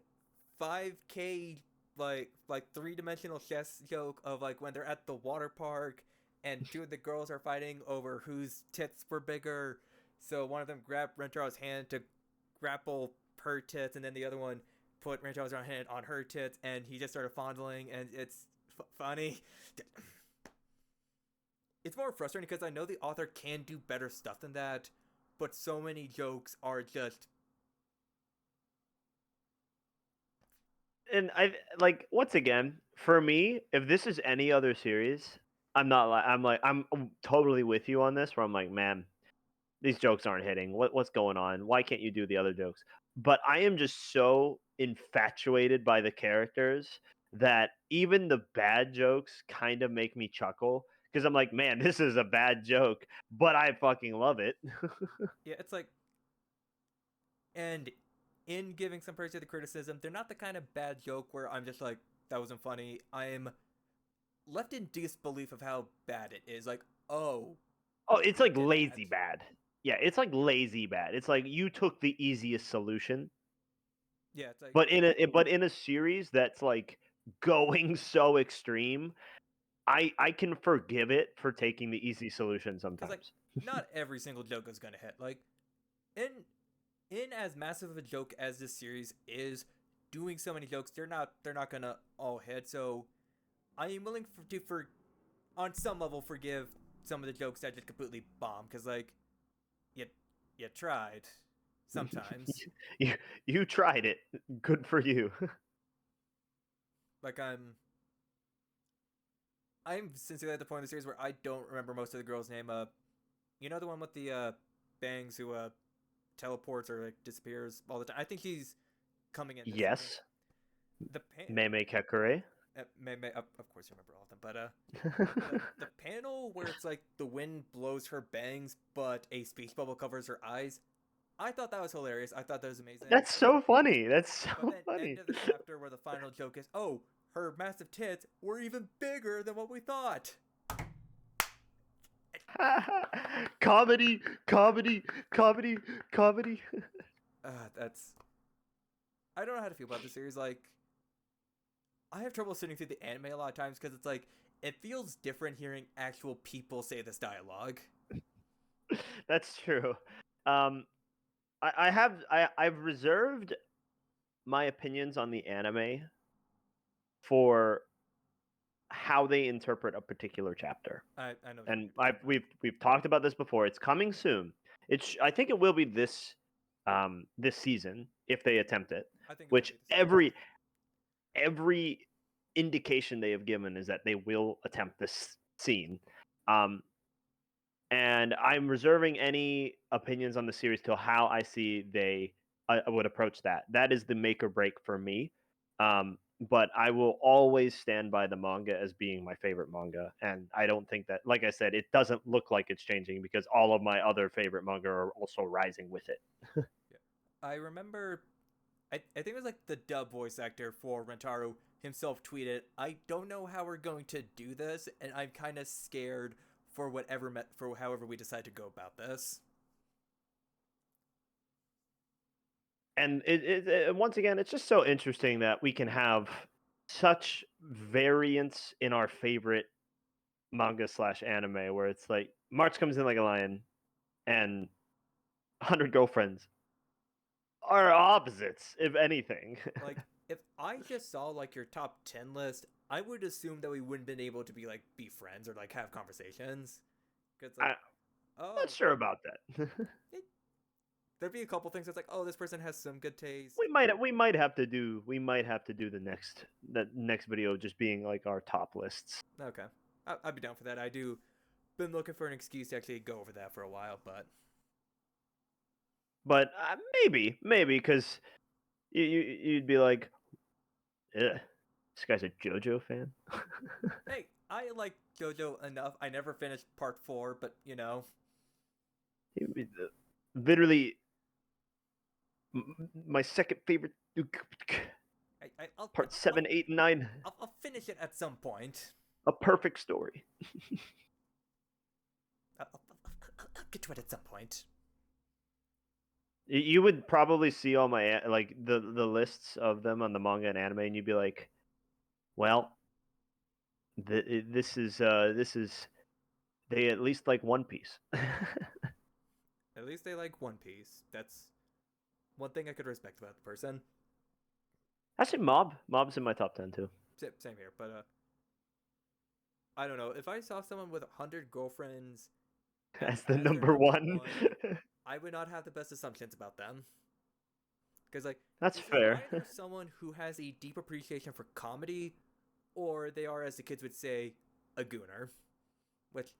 5K like three-dimensional chess joke of like when they're at the water park and two of the girls are fighting over whose tits were bigger. So one of them grabbed Rentaro's hand to grapple her tits, and then the other one put Rentaro's hand on her tits, and he just started fondling, and it's funny. It's more frustrating because I know the author can do better stuff than that, but so many jokes are just and I like once again, for me, if this is any other series, I'm totally with you on this where I'm like, man, these jokes aren't hitting. What's going on? Why can't you do the other jokes? But I am just so infatuated by the characters that even the bad jokes kind of make me chuckle because I'm like, man, this is a bad joke, but I fucking love it. yeah, it's like and in giving some praise to the criticism, they're not the kind of bad joke where I'm just like, that wasn't funny. I'm left in disbelief of how bad it is. Like, oh, Oh, it's you like did that. lazy bad. Yeah, it's like lazy bad. It's like you took the easiest solution, Yeah, it's like, but in a series that's like going so extreme, I can forgive it for taking the easy solution because like, sometimes. not every single joke is gonna hit. Like, in in as massive of a joke as this series is, doing so many jokes, they're not gonna all hit. So I am willing on some level forgive some of the jokes that just completely bomb because like you you tried sometimes. you you tried it. Good for you. Like I'm sincerely at the point of the series where I don't remember most of the girl's name. You know the one with the bangs who teleports or like disappears all the time. I think she's coming in this season. Yes. The pan Meme Kekure. of course you remember all of them, but the panel where it's like the wind blows her bangs, but a speech bubble covers her eyes. I thought that was hilarious. I thought that was amazing. That's so funny. That's But so then funny. end of the chapter where the final joke is, oh, her massive tits were even bigger than what we thought. Comedy, comedy, comedy, comedy. That's I don't know how to feel about the series. Like, I have trouble sitting through the anime a lot of times because it's like it feels different hearing actual people say this dialogue. That's true. I've reserved my opinions on the anime for how they interpret a particular chapter. I know. And we've talked about this before. It's coming soon. I think it will be this season if they attempt it. I think it will Which be the same. every indication they have given is that they will attempt this scene. Um, and I'm reserving any opinions on the series till how I see they would approach that. That is the make or break for me. But I will always stand by the manga as being my favorite manga, and I don't think that, like I said, it doesn't look like it's changing because all of my other favorite manga are also rising with it. Yeah. I remember, I think it was like the dub voice actor for Rentaro himself tweeted, "I don't know how we're going to do this, and I'm kind of scared for for however we decide to go about this." And once again, it's just so interesting that we can have such variance in our favorite manga slash anime, where it's like March comes in like a lion, and 100 girlfriends are opposites, if anything. Like, if I just saw like your top 10 list, I would assume that we wouldn't been able to be friends or like have conversations. Because like, I'm not oh, sure about that. it, there'd be a couple things that's like, oh, this person has some good taste. We might have to do the next video just being like our top lists. Okay, I'd be down for that. I do been looking for an excuse to actually go over that for a while, but But maybe because you'd be like, ugh, this guy's a JoJo fan. hey, I like JoJo enough. I never finished part 4, but you know, Literally, my second favorite. I'll, Part 7, 8, and 9. I'll finish it at some point. A perfect story. I'll get to it at some point. You would probably see all my like the lists of them on the manga and anime, and you'd be like, "Well, this is they at least like One Piece." At least they like One Piece. That's one thing I could respect about the person. Actually, Mob's in my top 10 too. Same here, but I don't know. If I saw someone with 100 girlfriends As the as their number one. I would not have the best assumptions about them. Because like That's this is fair. either someone who has a deep appreciation for comedy, or they are, as the kids would say, a gooner. Which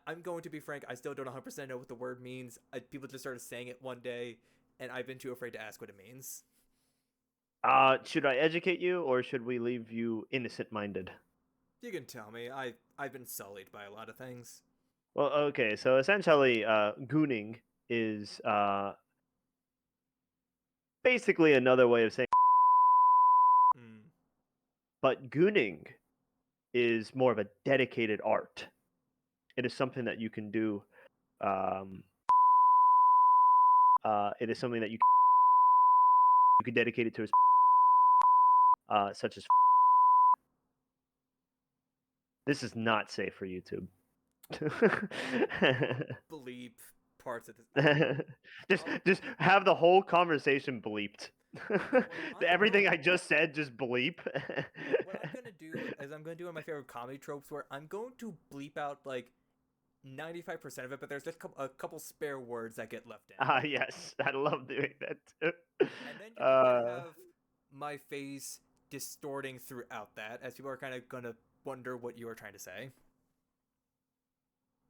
I'm going to be frank, I still don't 100% know what the word means. People just started saying it one day, and I've been too afraid to ask what it means. Should I educate you, or should we leave you innocent-minded? You can tell me. I've been sullied by a lot of things. Well, okay, so essentially, gooning is basically another way of saying, Mm. but gooning is more of a dedicated art. It is something that you can do. Um, it is something that you can dedicate it to, such as. This is not safe for YouTube. Bleep parts of this. just have the whole conversation bleeped. Everything I just said, just bleep. What I'm gonna do is I'm gonna do one of my favorite comedy tropes where I'm going to bleep out like 95% of it, but there's just a couple spare words that get left in. Yes, I love doing that too. And then you're just gonna have my face distorting throughout that, as people are kind of gonna wonder what you were trying to say.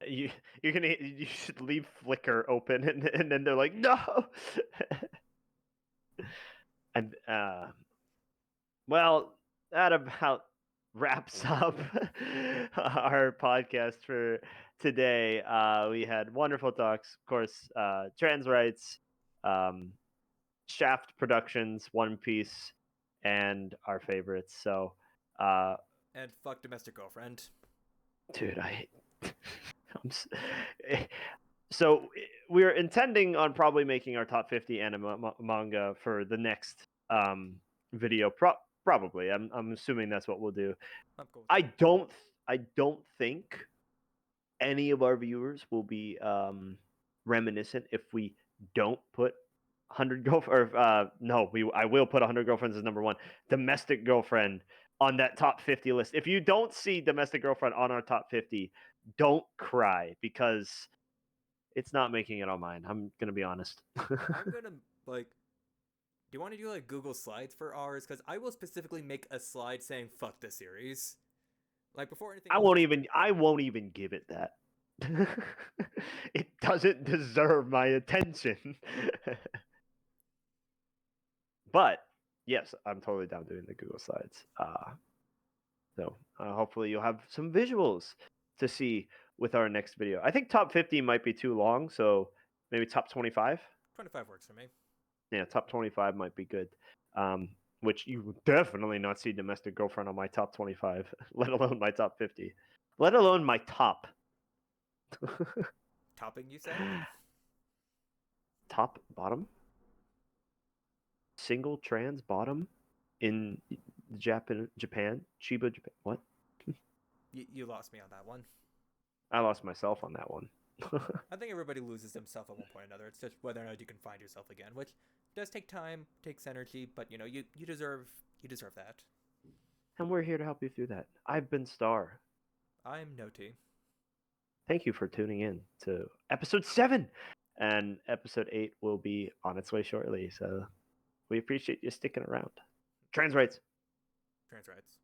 You should leave Flickr open, and then they're like, no. And well, that about wraps up our podcast for today. We had wonderful talks, of course, trans rights, um, Shaft Productions, One Piece, and our favorites. So, And fuck domestic girlfriend. dude, so we're intending on probably making our top 50 anime manga for the next video. Probably, I'm assuming that's what we'll do. I'm cool with I that. don't think any of our viewers will be reminiscent if we don't put 100 girlfriend. No, I will put 100 girlfriends as number one. Domestic girlfriend on that top 50 list. If you don't see domestic girlfriend on our top 50, don't cry because it's not making it on mine. I'm gonna be honest. I'm gonna like. Do you want to do like Google Slides for ours? Because I will specifically make a slide saying "fuck this series." Like before anything I else. won't even give it that. It doesn't deserve my attention. But yes, I'm totally down doing the Google Slides. So hopefully you'll have some visuals to see with our next video. I think top 50 might be too long, so maybe top 25. 25 works for me. Yeah, top 25 might be good. Which you would definitely not see domestic girlfriend on my top 25, let alone my top 50, let alone my top. Topping, you say? Top bottom? Single trans bottom in Japan? Chiba, Japan? What? You lost me on that one. I lost myself on that one. I think everybody loses themselves at one point or another. It's just whether or not you can find yourself again, which does take time, takes energy, but you know, you deserve that. And we're here to help you through that. I've been Star. I'm NoTea. Thank you for tuning in to episode 7. And episode 8 will be on its way shortly. So we appreciate you sticking around. Trans rights. Trans rights.